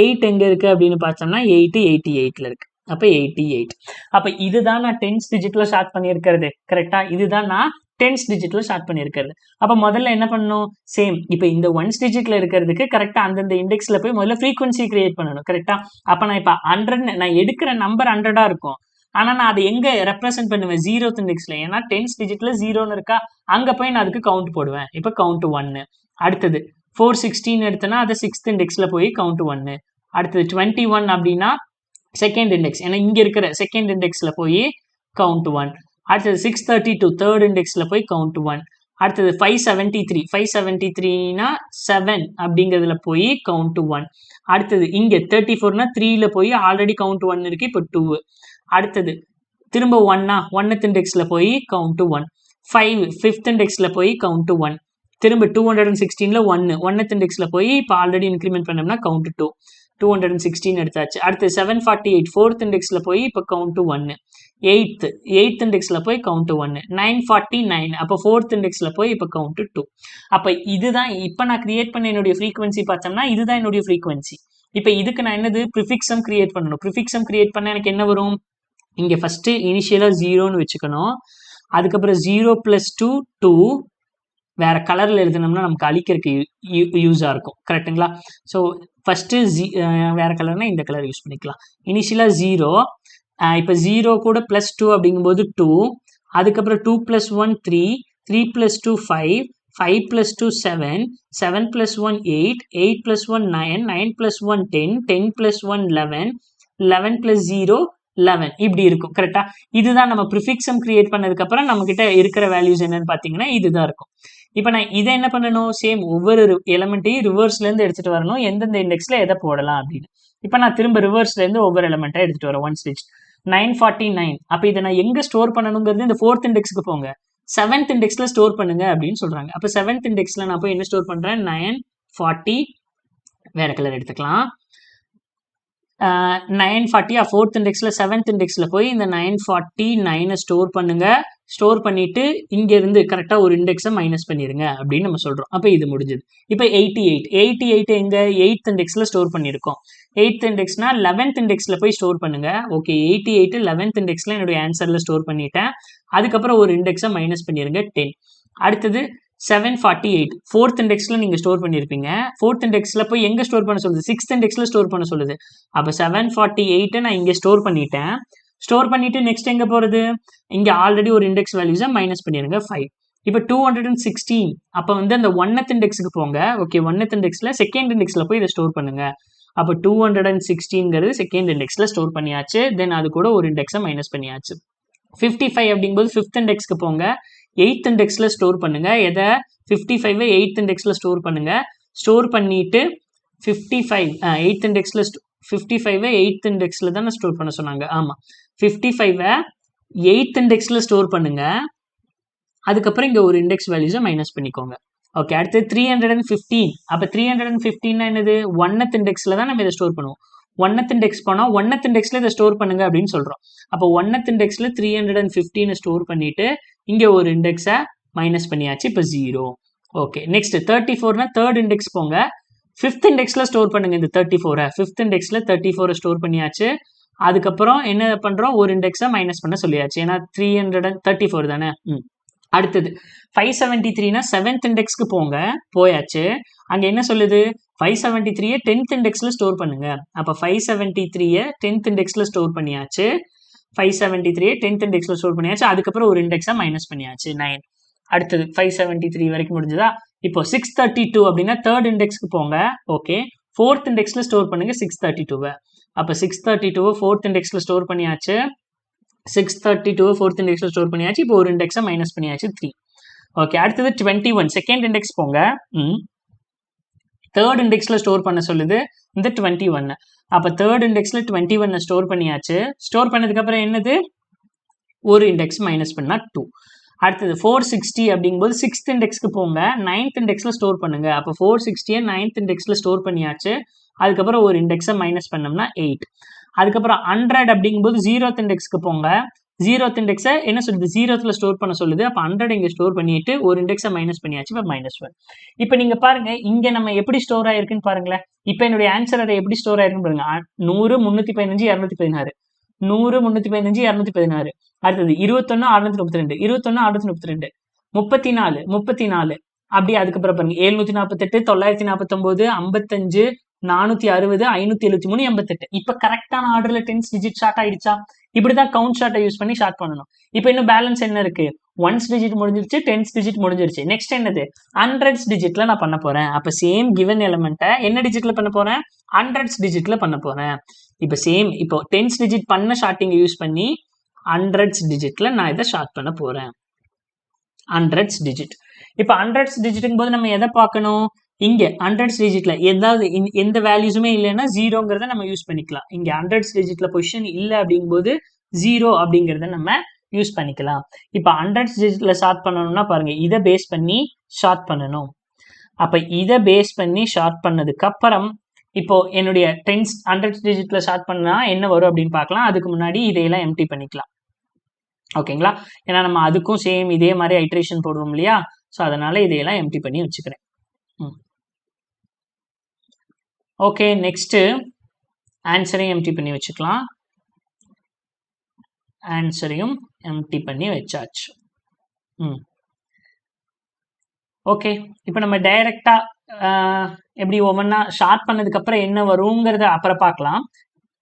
8 எங்க இருக்கு அப்படின்னு பார்த்தோம்னா 888ல இருக்கு. அப்ப 88. அப்ப இதுதான் நான் டென்ஸ் டிஜிட்ல ஷார்ட் பண்ணியிருக்கிறது. கரெக்டா? இதுதான் நான் டென்ஸ் டிஜிட்ல ஷார்ட் பண்ணியிருக்கிறது. அப்ப முதல்ல என்ன பண்ணணும்? சேம் இப்ப இந்த ஒன்ஸ் டிஜிட்ல இருக்கிறதுக்கு கரெக்டா அந்தந்த இண்டெக்ஸ்ல போய் முதல்ல ஃப்ரீக்வன்சி கிரியேட் பண்ணணும். கரெக்டா? அப்ப நான் இப்ப 100 நான் எடுக்கிற நம்பர் 100ஆ இருக்கும். ஆனா நான் அதை எங்க ரெப்ரசென்ட் பண்ணுவேன்? 0th இண்டெக்ஸ்ல. ஏன்னா டென்ஸ் டிஜிட்ல 0ன்னு இருக்கா, அங்க போய் நான் அதுக்கு கவுண்ட் போடுவேன். இப்ப கவுண்ட் 1. அடுத்தது 416 எடுத்தேன்னா அதை 6th இண்டெக்ஸ்ல போய் கவுண்ட் 1. அடுத்தது 21 அப்படின்னா செகண்ட் இண்டெக்ஸ், ஏன்னா இங்க இருக்கிற செகண்ட் இண்டெக்ஸ்ல போய் கவுண்ட் 1. அடுத்தது 632 தேர்ட் இண்டெக்ஸ்ல போய் கவுண்ட் 1. அடுத்தது 573னா 7 அப்படிங்கிறதுல போய் கவுண்ட் 1. அடுத்தது இங்க 34னா 3ல போய் ஆல்ரெடி கவுண்ட் 1 இருக்கு, இப்போ 2. அடுத்தது திரும்ப 1th இண்டெக்ஸ்ல போய் கவுண்ட் 1. 5 5th இண்டெக்ஸ்ல போய் கவுண்ட் 1. திரும்ப 216ல 1th இண்டெக்ஸ்ல போய் இப்போ ஆல்ரெடி இன்க்ரிமெண்ட் பண்ணோம்னா கவுண்ட் 2. 216 எடுத்தாச்சு. அடுத்து 748 4th இண்டெக்ஸ்ல போய் இப்போ கவுண்ட் 1. 8th இண்டெக்ஸ்ல போய் கவுண்ட் 1. 949 அப்போ 4th இண்டெக்ஸ்ல போய் இப்போ கவுண்ட் 2. அப்ப இதுதான் இப்ப நான் கிரியேட் பண்ண என்னுடைய ஃப்ரீக்வன்சி பார்த்தோம்னா இதுதான் என்னுடைய ஃப்ரீக்வன்சி. இப்ப இதுக்கு நான் என்னது ப்ரிஃபிக்ஸம் கிரியேட் பண்ணணும். ப்ரிஃபிக்ஸம் கிரியேட் பண்ண எனக்கு என்ன வரும்? இங்க ஃபர்ஸ்ட் இனிஷியலா 0ன்னு வச்சுக்கணும். அதுக்கப்புறம் 0 + 2 2 வேற கலர்ல எழுதினோம்னா நமக்கு அழிக்கிறதுக்கு யூஸா இருக்கும். கரெக்டுங்களா? ஸோ ஃபர்ஸ்ட் வேற கலர்னா இந்த கலர் யூஸ் பண்ணிக்கலாம். இனிஷியலா 0, இப்போ 0 கூட +2 அப்படிங்கும்போது 2, அதுக்கப்புறம் 2 + 1 3, 3 + 2 5, 5 + 2 7, 7 + 1 8, 8 + 1 9, 9 + 1 10, 10 + 1 11, 11 + 0 11 இப்படி இருக்கும். கரெக்டா? இதுதான் நம்ம ப்ரிஃபிக்ஸம் கிரியேட் பண்ணதுக்கு அப்புறம் நம்ம கிட்ட இருக்கிற வேல்யூஸ் என்னன்னு பாத்தீங்கன்னா இதுதான் இருக்கும். இப்போ நான் இதை என்ன பண்ணணும்? சேம் ஒவ்வொரு எலமெண்ட்டையும் ரிவர்ஸ்ல இருந்து எடுத்துட்டு வரணும், எந்தெந்த இண்டெக்ஸ்ல எதை போடலாம் அப்படின்னு. இப்போ நான் திரும்ப ரிவர்ஸ்ல இருந்து ஒவ்வொரு எலமெண்ட்டை எடுத்துட்டு வரேன். 1 ஸ்டிச் 949. அப்ப இதை நான் எங்க ஸ்டோர் பண்ணணுங்கிறது இந்த 4th இண்டெக்ஸ்க்கு போங்க, 7th இண்டெக்ஸ்ல ஸ்டோர் பண்ணுங்க அப்படின்னு சொல்றாங்க. அப்ப 7th இண்டெக்ஸ்ல நான் போய் என்ன ஸ்டோர் பண்றேன்? 940 வேற கலர் எடுத்துக்கலாம். 940 4th இண்டெக்ஸ்ல 7th இண்டெக்ஸ்ல போய் இந்த 949 ஸ்டோர் பண்ணுங்க. ஸ்டோர் பண்ணிட்டு இங்க இருந்து கரெக்டா ஒரு இண்டெக்ஸை மைனஸ் பண்ணிருங்க அப்படின்னு நம்ம சொல்றோம். அப்ப இது முடிஞ்சது. இப்ப 88 எங்க? 8th இண்டெக்ஸ்ல ஸ்டோர் பண்ணிருக்கோம். 8th இண்டெக்ஸ்னா 11th இண்டெக்ஸ்ல போய் ஸ்டோர் பண்ணுங்க. ஓகே 88 11th இண்டெக்ஸ்ல என்னுடைய ஆன்சர்ல ஸ்டோர் பண்ணிட்டேன். அதுக்கப்புறம் ஒரு இண்டெக்ஸை மைனஸ் பண்ணிருங்க 10. அடுத்தது 748 4th இண்டெக்ஸ்ல நீங்க ஸ்டோர் பண்ணிருப்பீங்க. 4th இண்டெக்ஸ்ல போய் எங்க ஸ்டோர் பண்ண சொல்லுது? 6th இண்டெக்ஸ்ல ஸ்டோர் பண்ண சொல்லுது. அப்ப 748 நான் இங்க ஸ்டோர் பண்ணிட்டேன். ஸ்டோர் பண்ணிட்டு நெக்ஸ்ட் எங்க போறது? இங்க ஆல்ரெடி ஒரு இண்டெக்ஸ் வேல்யூஸை மைனஸ் பண்ணிருங்க 5. இப்போ 216 அப்ப வந்து அந்த 1th இண்டெக்ஸ்க்கு போங்க. ஓகே 1th இண்டெக்ஸ்ல செகண்ட் இண்டெக்ஸ்ல போய் இதை ஸ்டோர் பண்ணுங்க. அப்போ 216ங்கிறது செகண்ட் இண்டெக்ஸ்ல ஸ்டோர் பண்ணியாச்சு. தென் அது கூட ஒரு இண்டெக்ஸை மைனஸ் பண்ணியாச்சு. 55 அப்படிங்கும்போது ஃபிஃப்த் இண்டெக்ஸ்க்கு போங்க. எயித் இண்டெக்ஸ்ல ஸ்டோர் பண்ணுங்க. எதை 55 எயித் இண்டெக்ஸ்ல ஸ்டோர் பண்ணுங்க. ஸ்டோர் பண்ணிட்டு 55 எயித் இண்டெக்ஸ்ல 55 எயித் இண்டெக்ஸ்ல தானே ஸ்டோர் பண்ண சொன்னாங்க. ஆமா, 55 எயித் இண்டெக்ஸ்ல ஸ்டோர் பண்ணுங்க. அதுக்கப்புறம் இங்க ஒரு இண்டெக்ஸ் வேல்யூஸை மைனஸ் பண்ணிக்கோங்க. ஓகே, அடுத்து 315. அப்ப 315 என்னது? ஒன்னத் இண்டெக்ஸ்ல தான் நம்ம இதை ஸ்டோர் பண்ணுவோம். ஒன்னத் இண்டெக்ஸ் போனா ஒன்னத் இண்டெக்ஸ்ல இதை ஸ்டோர் பண்ணுங்க அப்படின்னு சொல்றோம். அப்போ ஒன்னத் இண்டெக்ஸ்ல 315 ஸ்டோர் பண்ணிட்டு இங்க ஒரு இண்டெக்ஸை மைனஸ் பண்ணியாச்சு. இப்போ 0. ஓகே, நெக்ஸ்ட் 34னா தேர்ட் இண்டெக்ஸ் போங்க. ஃபிஃப்த் இண்டெக்ஸ்ல ஸ்டோர் பண்ணுங்க. இந்த 34 ஃபிஃப்த் இண்டெக்ஸ்ல 34 ஸ்டோர் பண்ணியாச்சு. அதுக்கப்புறம் என்ன பண்றோம்? ஒரு இண்டெக்ஸை மைனஸ் பண்ண சொல்லியாச்சு. ஏன்னா 334 தானே. அடுத்தது 573னா செவன்த் இண்டெக்ஸ்க்கு போங்க. போயாச்சு. அங்க என்ன சொல்லுது? 573 10th இண்டெக்ஸ்ல ஸ்டோர் பண்ணுங்க. அப்ப 573 10th இண்டெக்ஸ்ல ஸ்டோர் பண்ணியாச்சு. 573 10th இண்டெக்ஸ்ல ஸ்டோர் பண்ணியாச்சு. அதுக்கப்புறம் ஒரு இண்டெக்ஸை மைனஸ் பண்ணியாச்சு 9. அடுத்தது 573 வரைக்கும் முடிஞ்சதா? இப்போ 632 அப்படின்னா தேர்ட் இண்டெக்ஸ்க்கு போங்க. ஓகே, ஃபோர்த் இண்டெக்ஸ்ல ஸ்டோர் பண்ணுங்க 632. அப்ப 632 ஃபோர்த் இண்டெக்ஸ்ல ஸ்டோர் பண்ணியாச்சு. 632 ஃபோர்த் இண்டெக்ஸ்ல ஸ்டோர் பண்ணியாச்சு. இப்போ ஒரு இண்டெக்ஸை மைனஸ் பண்ணியாச்சு 3. ஓகே, அடுத்தது 21 செகண்ட் இண்டெக்ஸ் போங்க. தேர்ட் இண்டெக்ஸ்ல ஸ்டோர் பண்ண சொல்லுது இந்த 21. அப்ப தேர்ட் இண்டெக்ஸ்ல 21 ஸ்டோர் பண்ணியாச்சு. ஸ்டோர் பண்ணதுக்கு அப்புறம் என்னது? ஒரு இண்டெக்ஸ் மைனஸ் பண்ணா 2. அடுத்தது 460 அப்படிங்கும்போது சிக்ஸ்த் இண்டெக்ஸ்க்கு போங்க. நைன்த் இண்டெக்ஸ்ல ஸ்டோர் பண்ணுங்க. அப்போ 460 நைன்த் இண்டெக்ஸ்ல ஸ்டோர் பண்ணியாச்சு. அதுக்கப்புறம் ஒரு இண்டெக்ஸை மைனஸ் பண்ணோம்னா 8. அதுக்கப்புறம் 100 அப்படிங்கும்போது 0th இண்டெக்ஸ்க்கு போங்க. 0th இண்டெக்ஸை என்ன சொல்லுது? 0th ஸ்டோர் பண்ண சொல்லுது. அப்போ 100 இங்க ஸ்டோர் பண்ணிட்டு ஒரு இண்டெக்ஸை மைனஸ் பண்ணியாச்சு. இப்போ -1. இப்போ நீங்க பாருங்க, இங்க நம்ம எப்படி ஸ்டோர் ஆயிருக்குன்னு பாருங்களேன். இப்போ என்னுடைய ஆன்சர் அதை எப்படி ஸ்டோர் ஆயிருக்குன்னு பாருங்க. 100 315 216 100 315 216. அடுத்தது 21 632 21 632 34 34 அப்படி. அதுக்கப்புறம் பாருங்க 748 949 55 460 573 88. இப்ப கரெக்டான ஆர்டர்ல 10 டிஜிட் ஷார்ட் ஆயிடுச்சா? இப்படிதான் கவுண்ட் ஷார்ட்டை யூஸ் பண்ணி ஷார்ட் பண்ணணும். இப்போ இன்னும் பேலன்ஸ் என்ன இருக்கு? 1s டிஜிட் முடிஞ்சிருச்சு, 10s டிஜிட் முடிஞ்சிருச்சு. நெக்ஸ்ட் என்னது? 100s டிஜிட்ல நான் பண்ண போறேன். அப்ப சேம் கிவன் எலிமெண்ட்டை என்ன டிஜிட்ல பண்ண போறேன்? 100s டிஜிட்ல பண்ண போறேன். இப்போ சேம் இப்போ 10s டிஜிட் பண்ண ஷார்ட்டிங் யூஸ் பண்ணி 100s டிஜிட்ல நான் இதை ஷார்ட் பண்ண போறேன். 100s digit. இப்போ 100s டிஜிட்டுங்கும் போது நம்ம எதை பார்க்கணும்? இங்க 100s டிஜிட்ல ஏதாவது எந்த வேல்யூஸுமே இல்லைன்னா 0ங்கிறத நம்ம யூஸ் பண்ணிக்கலாம். இங்க 100s டிஜிட்ல பொசிஷன் இல்லை அப்படிங்கும்போது 0 அப்படிங்கிறத நம்ம யூஸ் பண்ணிக்கலாம். இப்போ 100s டிஜிட்ல ஷார்ட் பண்ணணும்னா பாருங்க, இதை பேஸ் பண்ணி ஷார்ட் பண்ணணும். அப்ப இதை பேஸ் பண்ணி ஷார்ட் பண்ணதுக்கு அப்புறம் இப்போ என்னுடைய 100s டிஜிட்ல ஷார்ட் பண்ணா என்ன வரும் அப்படின்னு பார்க்கலாம். அதுக்கு முன்னாடி இதையெல்லாம் எம்டி பண்ணிக்கலாம். ஓகேங்களா? ஏன்னா நம்ம அதுக்கும் சேம் இதே மாதிரி ஐட்ரேஷன் போடுவோம் இல்லையா? ஸோ அதனால இதையெல்லாம் எம்டி பண்ணி வச்சுக்கிறேன். ஓகே, நெக்ஸ்ட் ஆன்சரையும் எம்டி பண்ணி வச்சுக்கலாம். ஆன்சரையும் எம்டி பண்ணி வச்சாச்சு. ஓகே, இப்போ நம்ம டைரக்டா எப்படி ஒவ்வொன்றா ஷார்ட் பண்ணதுக்கு அப்புறம் என்ன வருங்கிறத அப்புறம் பார்க்கலாம்.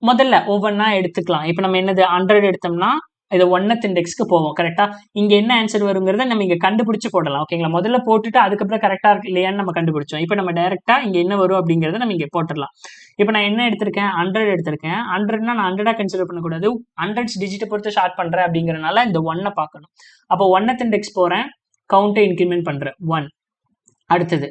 முதல்ல ஒவ்வொன்றா எடுத்துக்கலாம். இப்போ நம்ம என்னது 100 எடுத்தோம்னா இதை 1th இண்டெக்ஸ்க்கு போவோம். கரெக்டா? இங்க என்ன ஆன்சர் வருங்கிறத நம்ம இங்க கண்டுபிடிச்சு போடலாம். ஓகேங்களா? முதல்ல போட்டுட்டு அதுக்கப்புறம் கரெக்டா இருக்கு இல்லையான்னு நம்ம கண்டுபிடிச்சோம். இப்போ நம்ம டைரக்டா இங்க என்ன வரும் அப்படிங்கறத நம்ம இங்க போட்டுடலாம். இப்போ நான் என்ன எடுத்திருக்கேன்? 100 எடுத்திருக்கேன். 100னா நான் 100 கன்சிடர் பண்ணக்கூடாது. 100s டிஜிட்டை பொறுத்து ஷார்ட் பண்றேன் அப்படிங்கறதுனால இந்த 1 பார்க்கணும். அப்போ 1th இண்டெக்ஸ் போறேன், கவுண்டை இன்க்ரிமெண்ட் பண்றேன் 1. அடுத்தது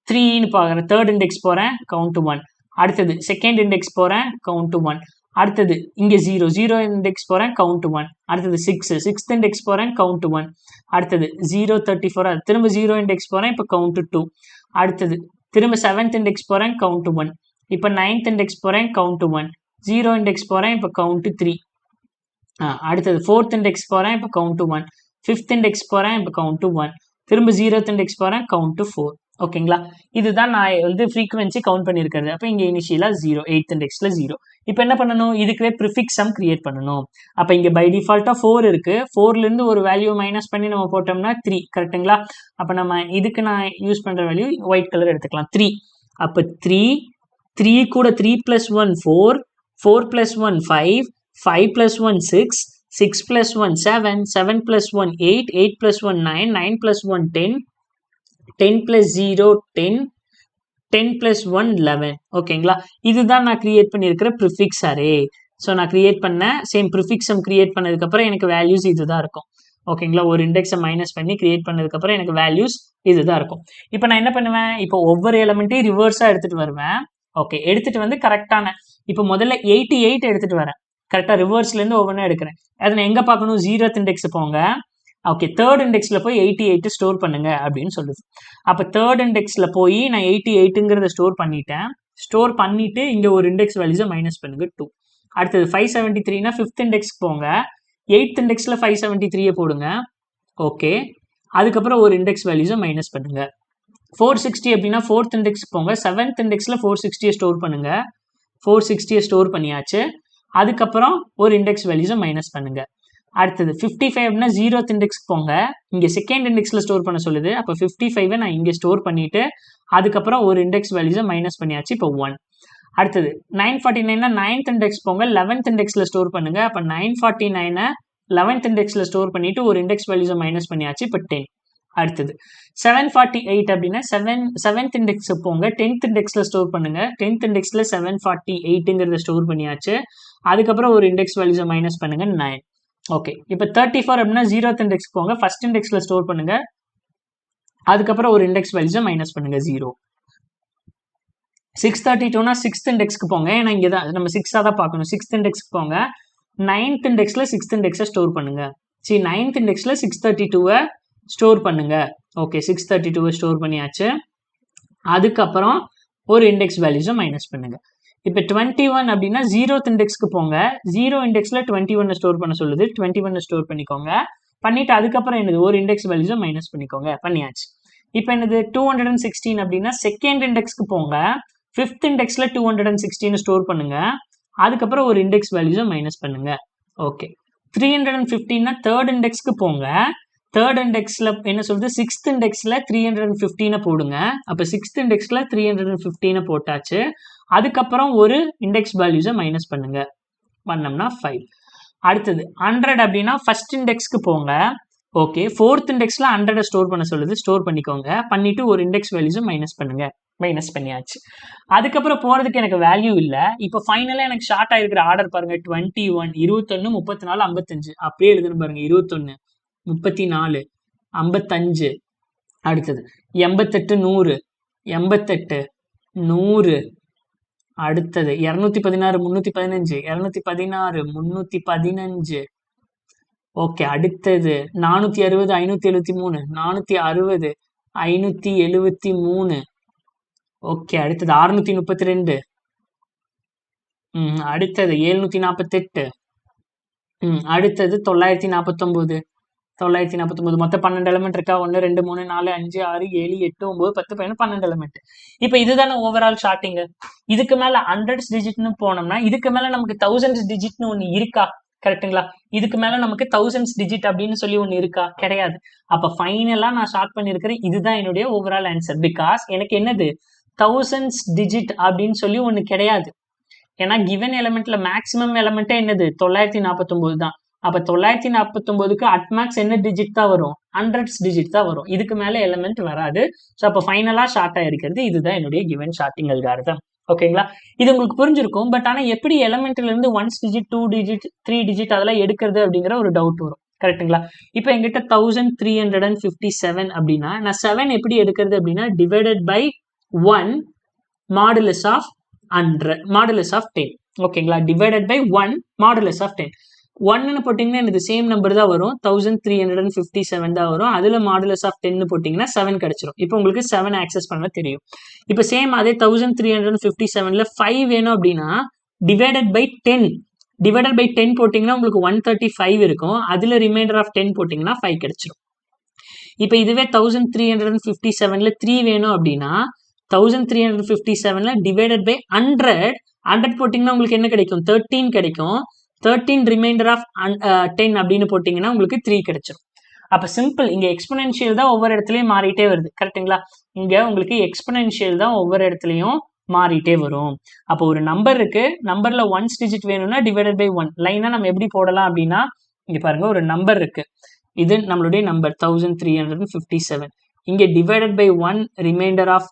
3ன்னு பாக்குறேன், தேர்ட் இண்டெக்ஸ் போறேன், கவுண்ட் 1. அடுத்தது செகண்ட் இண்டெக்ஸ் போறேன், கவுண்ட் 1. அடுத்தது இங்க 0 இண்டெக்ஸ் போறேன், கவுண்ட் 1. அடுத்தது 6th இண்டெக்ஸ் போறேன், கவுண்ட் 1. அடுத்தது 034 திரும்ப 0 இண்டெக்ஸ் போறேன், இப்போ கவுண்ட் 2. அடுத்தது திரும்ப 7th இண்டெக்ஸ் போறேன், கவுண்ட் 1. இப்போ 9th இண்டெக்ஸ் போறேன், கவுண்ட் 1. 0 இண்டெக்ஸ் போறேன், இப்போ கவுண்ட் 3. அடுத்தது 4th இண்டெக்ஸ் போறேன், இப்போ கவுண்ட் 1. 5th இண்டெக்ஸ் போறேன், இப்போ கவுண்ட் 1. திரும்ப 0th இண்டெக்ஸ் போறேன், கவுண்ட் 4. ஓகேங்களா? இதுதான் நான் வந்து ஃப்ரீக்வன்சி கவுண்ட் பண்ணியிருக்கிறது. அப்போ இங்க இனிஷியலா 0, 8th இண்டெக்ஸ்ல 0. இப்போ என்ன பண்ணணும்? இதுக்குவே ப்ரிஃபிக்ஸ் சம் கிரியேட் பண்ணணும். அப்போ இங்க பை டிஃபால்ட்டா 4 இருக்கு. 4ல இருந்து ஒரு வேல்யூ மைனஸ் பண்ணி நம்ம போட்டோம்னா 3. கரெக்டுங்களா? அப்போ நம்ம இதுக்கு நான் யூஸ் பண்ற வேல்யூ ஒயிட் கலர் எடுத்துக்கலாம், 3. அப்போ 3 கூட 3 + 1 4, 4 + 1 5, 5 + 1 6, 6 + 1 7, 7 + 1 8, 8 + 1 9, 9 + 1 10, 10 + 0 10, 10 + 1 11. ஓகேங்களா, இதுதான் நான் கிரியேட் பண்ணியிருக்கிற ப்ரிஃபிக்ஸ் அரே. ஸோ நான் கிரியேட் பண்ண சேம் ப்ரிஃபிக்ஸம் கிரியேட் பண்ணதுக்கப்புறம் எனக்கு வேல்யூஸ் இதுதான் இருக்கும். ஓகேங்களா, ஒரு இண்டெக்ஸை மைனஸ் பண்ணி கிரியேட் பண்ணதுக்கப்புறம் எனக்கு வேல்யூஸ் இதுதான் இருக்கும். இப்போ நான் என்ன பண்ணுவேன், இப்போ ஒவ்வொரு எலமெண்ட்டையும் ரிவர்ஸாக எடுத்துகிட்டு வருவேன். ஓகே, எடுத்துகிட்டு வந்து கரெக்டான இப்போ முதல்ல 88 எடுத்துகிட்டு வரேன். கரெக்டாக ரிவர்ஸ்லேருந்து ஒவ்வொன்றா எடுக்கிறேன். அதை நான் எங்கே பார்க்கணும், 0th இண்டெக்ஸ் போங்க. ஓகே, 3rd இண்டெக்ஸில் போய் 88 ஸ்டோர் பண்ணுங்க அப்படின்னு சொல்லுது. அப்போ 3rd இண்டெக்ஸில் போய் நான் 88ங்கிறத ஸ்டோர் பண்ணிட்டேன். ஸ்டோர் பண்ணிவிட்டு இங்கே ஒரு இண்டெக்ஸ் வேல்யூஸை மைனஸ் பண்ணுங்க 2. அடுத்தது 573னா 5th இண்டெக்ஸ்க்கு போங்க. 8th இண்டெக்ஸில் 573 போடுங்க. ஓகே, அதுக்கப்புறம் ஒரு இண்டெக்ஸ் வேல்யூஸை மைனஸ் பண்ணுங்க. 460 அப்படின்னா 4th இண்டெக்ஸ்க்கு போங்க. 7th இண்டெக்ஸில் 460 ஸ்டோர் பண்ணுங்க. 460 ஸ்டோர் பண்ணியாச்சு. அதுக்கப்புறம் ஒரு இண்டெக்ஸ் வேல்யூஸை மைனஸ் பண்ணுங்க. அடுத்தது 55 அப்படின்னா 0th இண்டெக்ஸ்க்கு போங்க. இங்கே செகண்ட் இண்டெக்ஸில் ஸ்டோர் பண்ண சொல்லுது. அப்போ 55 நான் இங்கே ஸ்டோர் பண்ணிட்டு அதுக்கப்புறம் ஒரு இண்டெக்ஸ் வேல்யூஸை மைனஸ் பண்ணியாச்சு. இப்போ 1. அடுத்தது 949னா 9th இண்டெக்ஸ் போங்க. 11th இண்டெக்ஸில் ஸ்டோர் பண்ணுங்க. அப்போ 949 11th இண்டெக்ஸில் ஸ்டோர் பண்ணிட்டு ஒரு இண்டெக்ஸ் வேல்யூஸை மைனஸ் பண்ணியாச்சு. இப்போ 10. அடுத்தது 748 அப்படின்னா 7th இண்டெக்ஸ் போங்க. 10th இண்டெக்ஸில் ஸ்டோர் பண்ணுங்க. 10th இண்டெக்ஸில் 748ங்கிறத ஸ்டோர் பண்ணியாச்சு. அதுக்கப்புறம் ஒரு இண்டெக்ஸ் வேல்யூஸை மைனஸ் பண்ணுங்க 9. ஓகே, இப்போ 34 அப்படின்னா 0th இண்டெக்ஸ் போங்க. ஃபர்ஸ்ட் இண்டெக்ஸில் ஸ்டோர் பண்ணுங்க. அதுக்கப்புறம் ஒரு இண்டெக்ஸ் வேல்யூஸை மைனஸ் பண்ணுங்க 0. 632னா 6th இண்டெக்ஸ்க்கு போங்க. ஏன்னா இங்கே தான் நம்ம 6ஆக தான் பார்க்கணும். 6th இண்டெக்ஸ்க்கு போங்க. 9th இண்டெக்ஸில் 6th இண்டெக்ஸை ஸ்டோர் பண்ணுங்க. சரி, 9th இண்டெக்ஸில் 632 ஸ்டோர் பண்ணுங்க. ஓகே, 632 ஸ்டோர் பண்ணியாச்சு. அதுக்கப்புறம் ஒரு இண்டெக்ஸ் வேல்யூஸை மைனஸ் பண்ணுங்க. இப்போ 21 அப்படின்னா 0th இண்டெக்ஸ்க்கு போங்க. 0 இண்டெக்ஸில் 21 ஸ்டோர் பண்ண சொல்லுது. 21 ஸ்டோர் பண்ணிக்கோங்க. பண்ணிட்டு அதுக்கப்புறம் என்னது, ஒரு இண்டெக்ஸ் வேல்யூஸை மைனஸ் பண்ணிக்கோங்க. பண்ணியாச்சு. இப்போ என்னது 216 அப்படின்னா செகண்ட் இண்டெக்ஸ்க்கு போங்க. 5th இண்டெக்ஸில் 216 ஸ்டோர் பண்ணுங்க. அதுக்கப்புறம் ஒரு இண்டெக்ஸ் வேல்யூஸை மைனஸ் பண்ணுங்க. ஓகே, 315னா 3rd இண்டெக்ஸ்க்கு போங்க. 3rd இண்டெக்ஸில் என்ன சொல்லுது, 6th இண்டெக்ஸில் 315 போடுங்க. அப்போ 6th இண்டெக்ஸில் 315 போட்டாச்சு. அதுக்கப்புறம் ஒரு இண்டெக்ஸ் வேல்யூஸை மைனஸ் பண்ணுங்க. பண்ணோம்னா 5. அடுத்தது 100 அப்படின்னா ஃபர்ஸ்ட் இண்டெக்ஸ்க்கு போங்க. ஓகே, 4th இண்டெக்ஸில் 100 ஸ்டோர் பண்ண சொல்லுது. ஸ்டோர் பண்ணிக்கோங்க. பண்ணிட்டு ஒரு இண்டெக்ஸ் வேல்யூஸை மைனஸ் பண்ணுங்க. மைனஸ் பண்ணியாச்சு. அதுக்கப்புறம் போகிறதுக்கு எனக்கு வேல்யூ இல்லை. இப்போ ஃபைனலாக எனக்கு ஷார்ட் ஆகிருக்கிற ஆர்டர் பாருங்க. 21, 21, 34, 55 அப்படியே எழுதுன்னு பாருங்க. 21, 34, 55. அடுத்தது 88, 100, 88, 100. அடுத்தது 216, 315, 216, 315. ஓகே, அடுத்தது 460, 573, 460, 573. ஓகே, அடுத்தது 632. அடுத்தது 748. அடுத்தது 949. 949. மொத்தம் 12 எலிமெண்ட் இருக்கா? 1, 2, 3, 4, 5, 6, 7, 8, 9, 10, 11, 12 எலிமெண்ட். இப்போ இதுதானே ஓவரால் ஷார்ட்டிங். இதுக்கு மேல 100s டிஜிட்னு போனோம்னா இதுக்கு மேல நமக்கு 1000s டிஜிட்னு ஒன்று இருக்கா? கரெக்டுங்களா? இதுக்கு மேல நமக்கு 1000s டிஜிட் அப்படின்னு சொல்லி ஒன்று இருக்கா? கிடையாது. அப்ப ஃபைனலா நான் ஷார்ட் பண்ணிருக்கிறேன். இதுதான் என்னுடைய ஓவரால் ஆன்சர். பிகாஸ் எனக்கு என்னது 1000s டிஜிட் அப்படின்னு சொல்லி ஒன்று கிடையாது. ஏன்னா கிவன் எலிமெண்ட்ல மேக்சிமம் எலிமெண்ட்டே என்னது 949 தான். அப்ப 949க்கு அட்மேக்ஸ் என்ன டிஜிட் தான் வரும்? 100s டிஜிட் தான் வரும். இதுக்கு மேல எலிமெண்ட் வராது. ஸோ அப்போ ஃபைனலா ஷார்ட் ஆயிருக்கிறது இதுதான் என்னுடைய கிவன் ஷார்ட்டிங் அல்காரிதம். ஓகேங்களா? இது உங்களுக்கு புரிஞ்சிருக்கும். பட் ஆனா எப்படி எலிமெண்ட்ல இருந்து 1 டிஜிட் 2 டிஜிட் 3 டிஜிட் அதெல்லாம் எடுக்கிறது அப்படிங்கிற ஒரு டவுட் வரும். கரெக்டுங்களா? இப்போ எங்கிட்ட 1357 அப்படின்னா நான் 7 எப்படி எடுக்கிறது அப்படின்னா divided by 1 modulus of 100 modulus of 10. ஓகேங்களா? Divided by 1 modulus of 10. 1ன்னு போட்டிங்கன்னா எனக்கு சேம் நம்பர் தான் வரும். 1357 தான் வரும். அதில் மாடுலஸ் ஆஃப் 10 போட்டிங்கன்னா 7 கிடச்சிரும். இப்போ உங்களுக்கு 7 ஆக்சஸ் பண்ண தெரியும். இப்போ சேம் அதே 1357ல் 5 வேணும் அப்படின்னா டிவைடட் பை 10. டிவைடட் பை 10 போட்டிங்கன்னா உங்களுக்கு 135 இருக்கும். அதில் ரிமைண்டர் ஆஃப் 10 போட்டிங்கன்னா 5 கிடச்சிரும். இப்போ இதுவே 1357ல் 3 வேணும் அப்படின்னா 1357ல் டிவைடட் பை 100 போட்டிங்கன்னா உங்களுக்கு என்ன கிடைக்கும்? 13 கிடைக்கும். 13 ரிமைண்டர் ஆஃப் 10 அப்படின்னு போட்டிங்கன்னா உங்களுக்கு 3 கிடைச்சிடும். அப்போ சிம்பிள். இங்கே எக்ஸ்பொனென்ஷியல் தான் ஒவ்வொரு இடத்துலையும் மாறிட்டே வருது. கரெக்டுங்களா? இங்கே உங்களுக்கு எக்ஸ்பொனென்ஷியல் தான் ஒவ்வொரு இடத்துலையும் மாறிட்டே வரும். அப்போ ஒரு நம்பர் இருக்கு. நம்பர்ல 1 டிஜிட் வேணும்னா டிவைடட் பை 1 லைனா நம்ம எப்படி போடலாம் அப்படின்னா இங்கே பாருங்க, ஒரு நம்பர் இருக்கு. இது நம்மளுடைய நம்பர் 1357. இங்கே டிவைடட் பை 1 ரிமைண்டர் ஆஃப்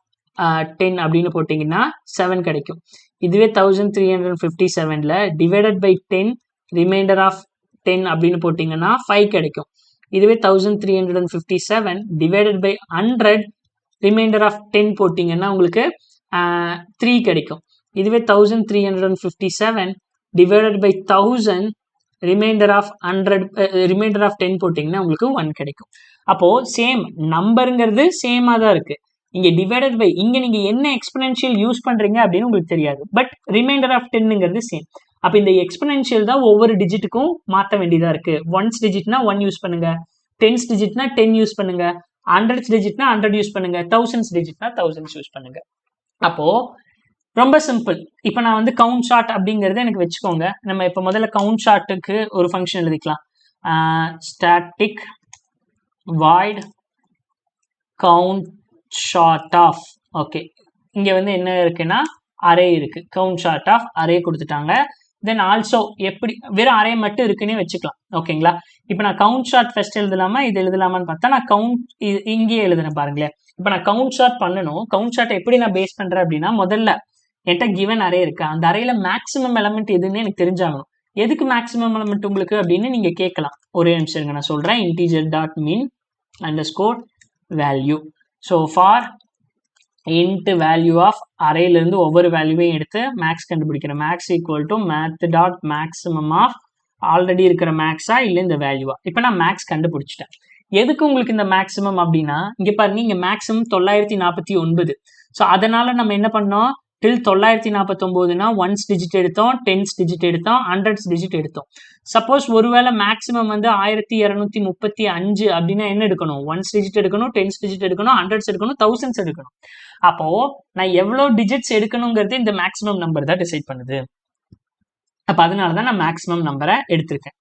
10 அப்படின்னு போட்டிங்கன்னா 7 கிடைக்கும். இதுவே 1357ல் டிவைடட் பை 10 ரிமைண்டர் ஆஃப் 10 அப்படின்னு போட்டிங்கன்னா 5 கிடைக்கும். இதுவே 1357 டிவைடட் பை 100 ரிமைண்டர் ஆஃப் 10 போட்டிங்கன்னா உங்களுக்கு 3 கிடைக்கும். இதுவே 1357 டிவைடட் பை 1000 ரிமைண்டர் ஆஃப் 10 போட்டிங்கன்னா உங்களுக்கு 1 கிடைக்கும். அப்போது சேம் நம்பருங்கிறது சேமாக தான் இருக்குது. இங்கே டிவைடட் பை இங்கே நீங்கள் என்ன எக்ஸ்பனென்ஷியல் யூஸ் பண்ணுறீங்க அப்படின்னு உங்களுக்கு தெரியாது. பட் ரிமைண்டர் ஆஃப் 10ங்கிறது சேம். அப்போ இந்த எக்ஸ்பனென்ஷியல் தான் ஒவ்வொரு டிஜிட்டுக்கும் மாற்ற வேண்டியதாக இருக்குது. 1s டிஜிட்னா 1 யூஸ் பண்ணுங்க, 10s டிஜிட்னா 10 யூஸ் பண்ணுங்க, 100s டிஜிட்னா 100 யூஸ் பண்ணுங்க, 1000s டிஜிட்னா 1000s யூஸ் பண்ணுங்க. அப்போது ரொம்ப சிம்பிள். இப்போ நான் வந்து கவுண்ட் ஷார்ட் அப்படிங்கிறத எனக்கு வச்சுக்கோங்க. நம்ம இப்போ முதல்ல கவுண்ட் ஷார்ட்டுக்கு ஒரு ஃபங்க்ஷன் எழுதிக்கலாம். Static void count sort of. Okay, இங்கே வந்து என்ன இருக்குன்னா அரே இருக்கு. கவுண்ட் ஷார்ட் ஆஃப் அரே கொடுத்துட்டாங்க. தென் ஆல்சோ எப்படி வெறும் அரே மட்டும் இருக்குன்னே வச்சுக்கலாம். ஓகேங்களா? இப்போ நான் கவுண்ட் ஷார்ட் ஃபர்ஸ்ட் எழுதலாமா இது எழுதலாமான்னு பார்த்தா நான் கவுண்ட் இங்கேயே எழுதுறேன் பாருங்களேன். இப்போ நான் கவுண்ட் ஷார்ட் பண்ணணும். கவுண்ட் ஷார்ட் எப்படி நான் பேஸ் பண்றேன் அப்படின்னா, முதல்ல என்கிட்ட கிவன் அரே இருக்கு. அந்த அரேல மேக்ஸிமம் எலமெண்ட் எதுன்னு எனக்கு தெரிஞ்சாகணும். எதுக்கு மேக்ஸிமம் எலமெண்ட் உங்களுக்கு அப்படின்னு நீங்க கேட்கலாம். ஒரே நிமிஷம் இருங்க, நான் சொல்றேன். Integer dot min underscore value. So for int value of அரேலேருந்து ஒவ்வொரு வேல்யூவையும் எடுத்து மேக்ஸ் கண்டுபிடிக்கிறேன். Max equal to math dot maximum of already இருக்கிற மேக்ஸா இல்லை இந்த வேல்யூவா. இப்போ நான் மேக்ஸ் கண்டுபிடிச்சிட்டேன். எதுக்கு உங்களுக்கு இந்த மேக்ஸிமம் அப்படின்னா, இங்கே பாருங்க, இங்கே மேக்ஸிமம் 949. ஸோ அதனால நம்ம என்ன பண்ணோம், டில் 949னா 1s டிஜிட் எடுத்தோம், 10s டிஜிட் எடுத்தோம், 100s டிஜிட் எடுத்தோம். சப்போஸ் ஒருவேளை மேக்ஸிமம் வந்து 1235 அப்படின்னா என்ன எடுக்கணும், 1s டிஜிட் எடுக்கணும், 10s டிஜிட் எடுக்கணும், 100s எடுக்கணும், 1000s எடுக்கணும். அப்போ நான் எவ்வளோ டிஜிட்ஸ் எடுக்கணுங்கிறது இந்த மேக்ஸிமம் நம்பர் தான் டிசைட் பண்ணுது. அப்போ அதனால தான் நான் மேக்ஸிமம் நம்பரை எடுத்திருக்கேன்.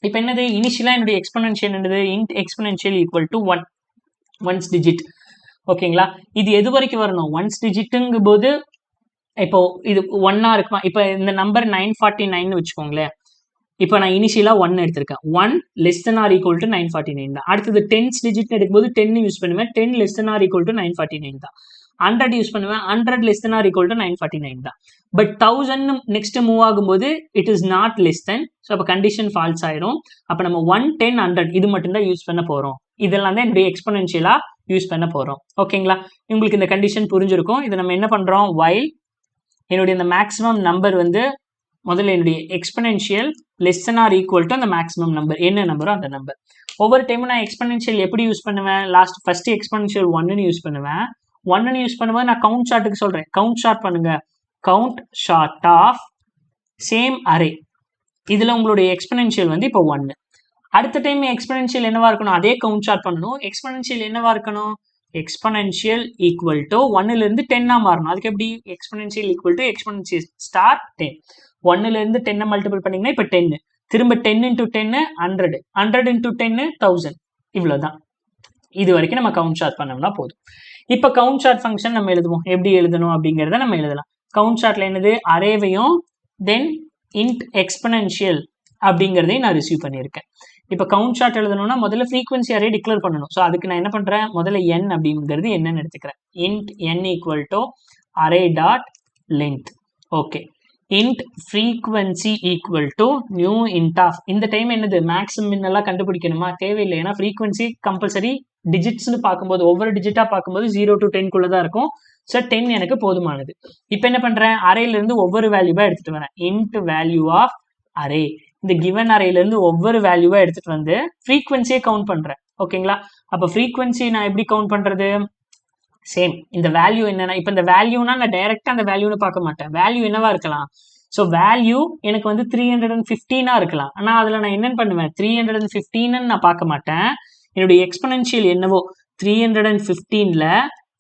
இப்போ என்னது, இனிஷியலாக என்னுடைய எக்ஸ்பனென்ஷியல் என்னது, int exponential equal to 1 digit. ஓகேங்களா? இது எது வரைக்கும் வரணும், 1s டிஜிட்டுங்கும் போது இப்போ இது 1 இருக்குமா. இப்போ இந்த நம்பர் 949 வச்சுக்கோங்களேன். இப்போ நான் இனிஷியலாக 1 எடுத்திருக்கேன். 1 less than or equal to 949 தான். அடுத்தது 10s டிஜிட் எடுக்கும்போது 10 யூஸ் பண்ணுவேன். 10 less than or equal to 949 தான். 100 யூஸ் பண்ணுவேன். 100 less than or equal to 949 தான். பட் 1000 நெக்ஸ்ட் மூவ் ஆகும்போது it is not less than. So அப்போ கண்டிஷன் ஃபால்ஸ் ஆயிரும். அப்போ நம்ம 1, 10, 100 இது மட்டும்தான் யூஸ் பண்ண போகிறோம். இதெல்லாம் தான் என்னுடைய எக்ஸ்பனென்ஷியலாக யூஸ் பண்ண போகிறோம். ஓகேங்களா? உங்களுக்கு இந்த கண்டிஷன் புரிஞ்சிருக்கும். இதை நம்ம என்ன பண்ணுறோம், வைல் என்னுடைய இந்த மேக்ஸிமம் நம்பர் வந்து முதல்ல என்னுடைய exponential less than or equal to அந்த மேக்ஸிமம் நம்பர், என்ன நம்பரோ அந்த நம்பர். ஒவ்வொரு டைமும் நான் எக்ஸ்பனென்ஷியல் எப்படி யூஸ் பண்ணுவேன், ஃபர்ஸ்ட் எக்ஸ்பனென்ஷியல் 1ன்னு யூஸ் பண்ணுவேன். 1ன்னு யூஸ் பண்ணும்போது நான் கவுண்ட் ஷார்ட்டுக்கு சொல்கிறேன். கவுண்ட் ஷார்ட் பண்ணுங்க. Count sort of same array. இதில் உங்களுடைய எக்ஸ்பனென்ஷியல் வந்து இப்போ 1. அடுத்த டைம் எக்ஸ்பனென்ஷியல் என்னவா இருக்கணும், அதே கவுண்ட் ஷார்ட் பண்ணணும். எக்ஸ்பனென்ஷியல் என்னவா இருக்கணும், எக்ஸ்பனென்ஷியல் ஈக்குவல் டு 1லேருந்து 10 மாறணும். அதுக்கு எப்படி, exponential equal to exponential star 10. 1லேருந்து 10 multiple பண்ணிங்கன்னா இப்போ 10. திரும்ப 10 × 10 100, 100 × 10 1000. இவ்வளோதான். இது வரைக்கும் நம்ம கவுண்ட் ஷார்ட் பண்ணோம்னா போதும். இப்போ கவுண்ட் ஷார்ட் ஃபங்க்ஷன் நம்ம எழுதுவோம். எப்படி எழுதணும் அப்படிங்கிறத நம்ம எழுதலாம். கவுண்ட் ஷார்ட்ல என்னது, அரேவையும் தென் இன்ட் எக்ஸ்பனென்ஷியல் அப்படிங்கிறதையும் நான் ரிசீவ் பண்ணியிருக்கேன். இப்போ கவுண்ட் ஷார்ட் எழுதணும்னா முதல்ல ஃப்ரீக்வன்சி அரே டிக்ளேர் பண்ணணும். ஸோ அதுக்கு நான் என்ன பண்ணுறேன், முதல்ல n அப்படிங்கிறது என்னன்னு எடுத்துக்கிறேன். Int n equal to array dot length. Okay, int frequency equal to new int of. இந்த டைம் என்னது, மேக்ஸிமம் எல்லாம் கண்டுபிடிக்கணுமா, தேவையில்லை. ஏன்னா ஃப்ரீக்வன்சி கம்பல்சரி டிஜிட்ஸ்னு பார்க்கும்போது ஒவ்வொரு டிஜிட்டாக பார்க்கும்போது 0 to 10 தான் இருக்கும். ஸோ 10 எனக்கு போதுமானது. இப்போ என்ன பண்ணுறேன், அரேலேருந்து ஒவ்வொரு வேல்யூவாக எடுத்துகிட்டு வரேன். Int value of array. இந்த கிவன் அரேலேருந்து ஒவ்வொரு வேல்யூவாக எடுத்துகிட்டு வந்து ஃப்ரீக்வன்சியை கவுண்ட் பண்ணுறேன். ஓகேங்களா? அப்போ ஃப்ரீக்வன்சி நான் எப்படி கவுண்ட் பண்ணுறது, சேம் இந்த வேல்யூ என்னன்னா, இப்போ இந்த வேல்யூனா நான் டைரெக்டாக அந்த வேல்யூன்னு பார்க்க மாட்டேன். வேல்யூ என்னவா இருக்கலாம், ஸோ வேல்யூ எனக்கு வந்து 315 இருக்கலாம். ஆனால் அதில் நான் என்னென்னு பண்ணுவேன், 315 நான் பார்க்க மாட்டேன். என்னுடைய எக்ஸ்பனென்ஷியல் என்னவோ 315ல்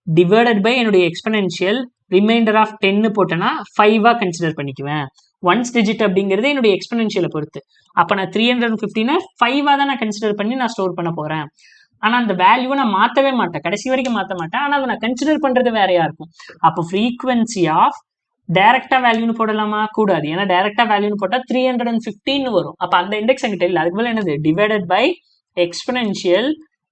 டிவைடட் பை என்னுடைய எக்ஸ்பனென்ஷியல் ரிமைண்டர் ஆஃப் 10 போட்டேன்னா 5ஆக கன்சிடர் பண்ணிக்குவேன். 1s டிஜிட் அப்படிங்கிறது என்னுடைய எக்ஸ்பனென்ஷியலை பொறுத்து. அப்போ நான் 315 5ஆக தான் நான் கன்சிடர் பண்ணி நான் ஸ்டோர் பண்ண போகிறேன். ஆனால் அந்த வேல்யூவை நான் மாற்றவே மாட்டேன், கடைசி வரைக்கும் மாற்ற மாட்டேன். ஆனால் அதை நான் கன்சிடர் பண்ணுறது வேறையா இருக்கும். அப்போ ஃப்ரீக்வன்சி ஆஃப் டைரக்டா வேல்யூன்னு போடலாமா, கூடாது. ஏன்னா டைரக்டா வேல்யூன்னு போட்டால் 315 வரும். அப்போ அந்த இண்டெக்ஸ் எங்கிட்ட இல்லை. அதுக்கு மேலே என்னது, divided by exponential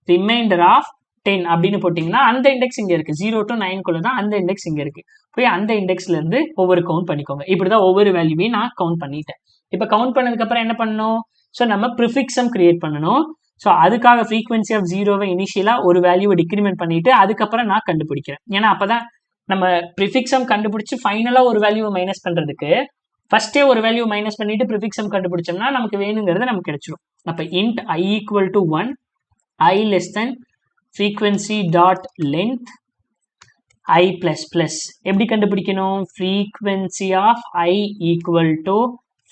remainder of 10 அப்படின்னு போட்டிங்கன்னா அந்த இண்டெக்ஸ் இங்கே இருக்குது. 0 to 9 தான் அந்த இண்டெக்ஸ் இங்கே இருக்குது. போய் அந்த இண்டெக்ஸ்லேருந்து ஒவ்வொரு கவுண்ட் பண்ணிக்கோங்க. இப்படி தான் ஒவ்வொரு வேல்யூவையும் நான் கவுண்ட் பண்ணிட்டேன். இப்போ கவுண்ட் பண்ணதுக்கப்புறம் என்ன பண்ணணும்? ஸோ நம்ம ப்ரிஃபிக்ஸம் கிரியேட் பண்ணணும். ஸோ அதுக்காக ஃப்ரீக்வன்சி ஆஃப் 0வை இனிஷியலாக ஒரு வேல்யூவை டிக்ரிமெண்ட் பண்ணிட்டு அதுக்கப்புறம் நான் கண்டுபிடிக்கிறேன். ஏன்னா அப்போ தான் நம்ம ப்ரிஃபிக்ஸம் கண்டுபிடிச்சி ஃபைனலாக ஒரு வேல்யூவை மைனஸ் பண்ணுறதுக்கு ஃபர்ஸ்டே ஒரு வேல்யூ மைனஸ் பண்ணிட்டு ப்ரிஃபிக்ஸம் கண்டுபிடிச்சோம்னா நமக்கு வேணுங்கிறது நமக்கு கிடைச்சிடும். அப்போ int I equal to 1, I less than frequency dot length I plus plus. எப்படி கண்டுபிடிக்கணும்? frequency of I equal to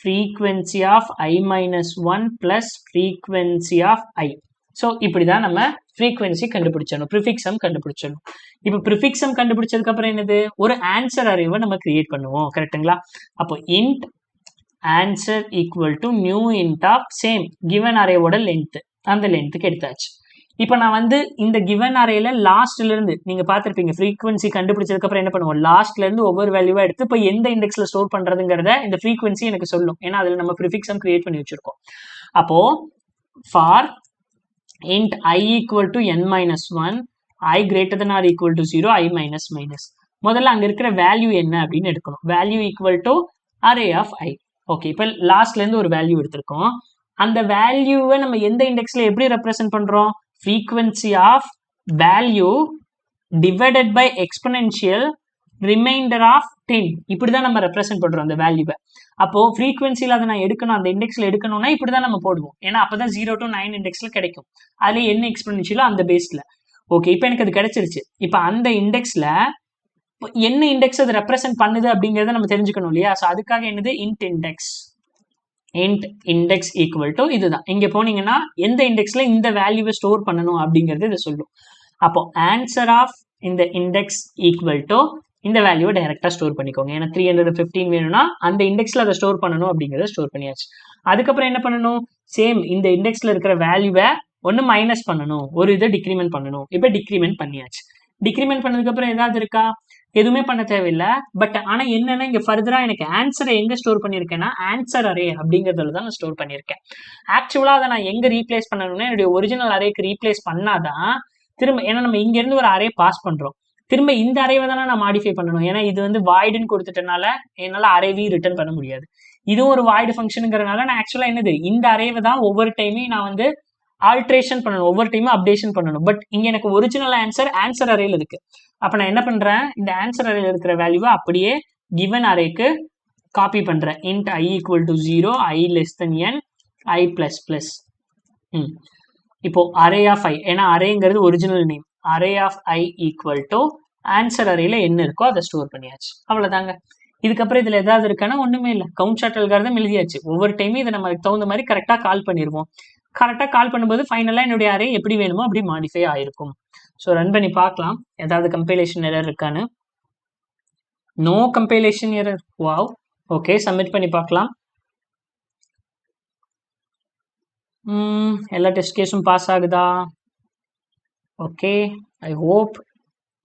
frequency of I minus 1 plus frequency of I. So இப்படி தான் நம்ம ஃப்ரீக்வன்சி கண்டுபிடிச்சிடணும், ப்ரிஃபிக்ஸம் கண்டுபிடிச்சிடணும். இப்போ ப்ரிஃபிக்ஸம் கண்டுபிடிச்சதுக்கு அப்புறம் என்னது? ஒரு ஆன்சர் அரேவை நம்ம கிரியேட் பண்ணுவோம். கரெக்டுங்களா? அப்போ int answer equal to new int of same given அரேவோட லென்த், அந்த லென்த்துக்கு எடுத்தாச்சு. இப்போ நான் வந்து இந்த கிவன் அரேல லாஸ்ட்ல இருந்து நீங்க பார்த்துருப்பீங்க, ஃப்ரீக்வன்சி கண்டுபிடிச்சதுக்கு அப்புறம் என்ன பண்ணுவோம்? லாஸ்ட்ல இருந்து ஒவ்வொரு வேல்யூவா எடுத்து இப்போ எந்த இண்டெக்ஸ்ல ஸ்டோர் பண்றதுங்கிறத இந்த ஃப்ரீக்வன்சி எனக்கு சொல்லும். ஏன்னா அதுல நம்ம ப்ரிஃபிக்ஸம் கிரியேட் பண்ணி வச்சிருக்கோம். அப்போ for int I equal to n minus 1, I greater than or equal to 0, I minus minus. முதல்ல அங்க இருக்கிற வேல்யூ என்ன அப்படின்னு எடுக்கணும். Value equal to array of I. Okay, இப்போ லாஸ்ட்ல இருந்து ஒரு வேல்யூ எடுத்திருக்கோம். அந்த வேல்யூவை நம்ம எந்த இண்டெக்ஸ்ல எப்படி ரெப்ரசென்ட் பண்றோம்? frequency of value divided by exponential remainder of 10. இப்படிதான் நம்ம ரெப்ரசென்ட் பண்றோம் அந்த வேல்யூவை. அப்போ ஃப்ரீக்வன்சியில் அதை நான் எடுக்கணும், அந்த இண்டெக்ஸ்ல எடுக்கணும்னா இப்படிதான் நம்ம போடுவோம். ஏன்னா அப்பதான் 0 to 9 இண்டெக்ஸ்ல கிடைக்கும். அதுல என்ன எக்ஸ்பெனன்ஷியலோ அந்த பேஸ்ல. ஓகே, இப்போ எனக்கு அது கிடைச்சிருச்சு. இப்போ அந்த இண்டெக்ஸ்ல என்ன இண்டெக்ஸ் அது ரெப்ரசென்ட் பண்ணுது அப்படிங்கறத நம்ம தெரிஞ்சுக்கணும் இல்லையா? ஸோ அதுக்காக என்னது? int index equal to இதுதான். இங்க போனீங்கன்னா எந்த இண்டெக்ஸ்ல இந்த வேல்யூவை ஸ்டோர் பண்ணணும் அப்படிங்கிறது இதை சொல்லும். அப்போ ஆன்சர் ஆஃப் இந்த இண்டெக்ஸ் ஈக்குவல் டு இந்த வேல்யூவை டைரக்டா ஸ்டோர் பண்ணிக்கோங்க. ஏன்னா 315 வேணும்னா அந்த இண்டெக்ஸ்ல அதை ஸ்டோர் பண்ணணும் அப்படிங்கிறத ஸ்டோர் பண்ணியாச்சு. அதுக்கப்புறம் என்ன பண்ணணும்? சேம் இந்த இண்டெக்ஸ்ல இருக்கிற வேல்யூவை ஒன்று மைனஸ் பண்ணணும், ஒரு இதை டிக்ரிமெண்ட் பண்ணணும். இப்போ டிக்ரிமெண்ட் பண்ணியாச்சு. டிக்ரிமெண்ட் பண்ணதுக்கு அப்புறம் ஏதாவது இருக்கா? எதுவுமே பண்ண தேவையில்லை. பட் ஆனா என்னன்னா இங்க ஃபர்தரா எனக்கு ஆன்சரை எங்க ஸ்டோர் பண்ணிருக்கேன்னா ஆன்சர் அரே அப்படிங்கிறதுல தான் நான் ஸ்டோர் பண்ணியிருக்கேன். ஆக்சுவலா அதை நான் எங்க ரீப்ளேஸ் பண்ணணும்னா என்னுடைய ஒரிஜினல் அரேக்கு ரீப்ளேஸ் பண்ணாதான் திரும்ப, ஏன்னா நம்ம இங்க இருந்து ஒரு அரே பாஸ் பண்றோம், திரும்ப இந்த அரேவை தானே நான் மாடிஃபை பண்ணணும். ஏன்னா இது வந்து வாய்டுன்னு கொடுத்துட்டனால என்னால அரேவையும் ரிட்டர்ன் பண்ண முடியாது. இதுவும் ஒரு வாய்டு ஃபங்க்ஷனுங்கிறதுனால நான் ஆக்சுவலா என்னது இந்த அரேவை தான் ஒவ்வொரு டைமையும் நான் வந்து ஆல்ட்ரேஷன் பண்ணணும், ஒவ்வொரு டைமும் அப்டேஷன் பண்ணணும். பட் இங்க எனக்கு ஒரிஜினல் ஆன்சர் அரேல இருக்கு. அப்ப நான் என்ன பண்றேன்? இந்த ஆன்சர் அரேல இருக்கிற வேல்யூவை அப்படியே கிவன் அரேக்கு காப்பி பண்றேன். int I equal to 0, I less than n, I plus plus. இப்போ அரே ஆஃப் I, ஏன்னா அரேங்கிறது original name. Array of I equal to answer அரேல என்ன இருக்கோ அதை ஸ்டோர் பண்ணியாச்சு. அவ்வளவுதாங்க. இதுக்கப்புறம் இதுல ஏதாவது இருக்கானா ஒண்ணுமே இல்லை. கவுண்ட் சார்ட் அல்காரிதம் எழுதியாச்சு. ஒவ்வொரு டைமும் இதை நம்ம தகுந்த மாதிரி கரெக்டா கால் பண்ணிடுவோம். கரெக்டாக கால் பண்ணும்போது ஃபைனலாக என்னுடைய அரே எப்படி வேணுமோ அப்படி மாடிஃபை ஆயிருக்கும். ஸோ ரன் பண்ணி பார்க்கலாம் ஏதாவது கம்பைலேஷன் எரர் இருக்கான்னு. No compilation error. Wow. Okay, submit பண்ணி பார்க்கலாம். எல்லா டெஸ்ட் கேஸும் பாஸ் ஆகுதா? Okay, I hope.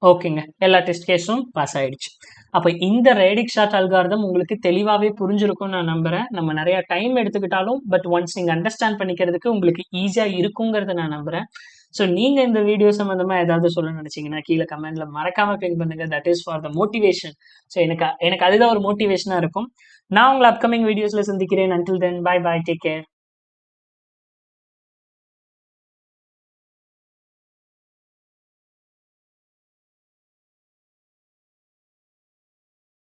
ஓகேங்க, எல்லா டெஸ்ட் கேஸும் பாஸ் ஆயிடுச்சு. அப்போ இந்த ரேடிக்ஸ் சார்ட் அல்காரிதம் உங்களுக்கு தெளிவாகவே புரிஞ்சிருக்கும்னு நான் நம்புறேன். நம்ம நிறைய டைம் எடுத்துக்கிட்டாலும் பட் ஒன்ஸ் நீங்கள் அண்டர்ஸ்டாண்ட் பண்ணிக்கிறதுக்கு உங்களுக்கு ஈஸியாக இருக்குங்கிறத நான் நம்புறேன். ஸோ நீங்கள் இந்த வீடியோ சம்மந்தமாக ஏதாவது சொல்ல நினச்சிங்கன்னா கீழே கமெண்ட்ல மறக்காம பின் பண்ணுங்க. That is for the motivation. So எனக்கு அதுதான் ஒரு மோட்டிவேஷனாக இருக்கும். நான் உங்களை அப்கமிங் வீடியோஸில் சந்திக்கிறேன். Until then, bye bye, take care.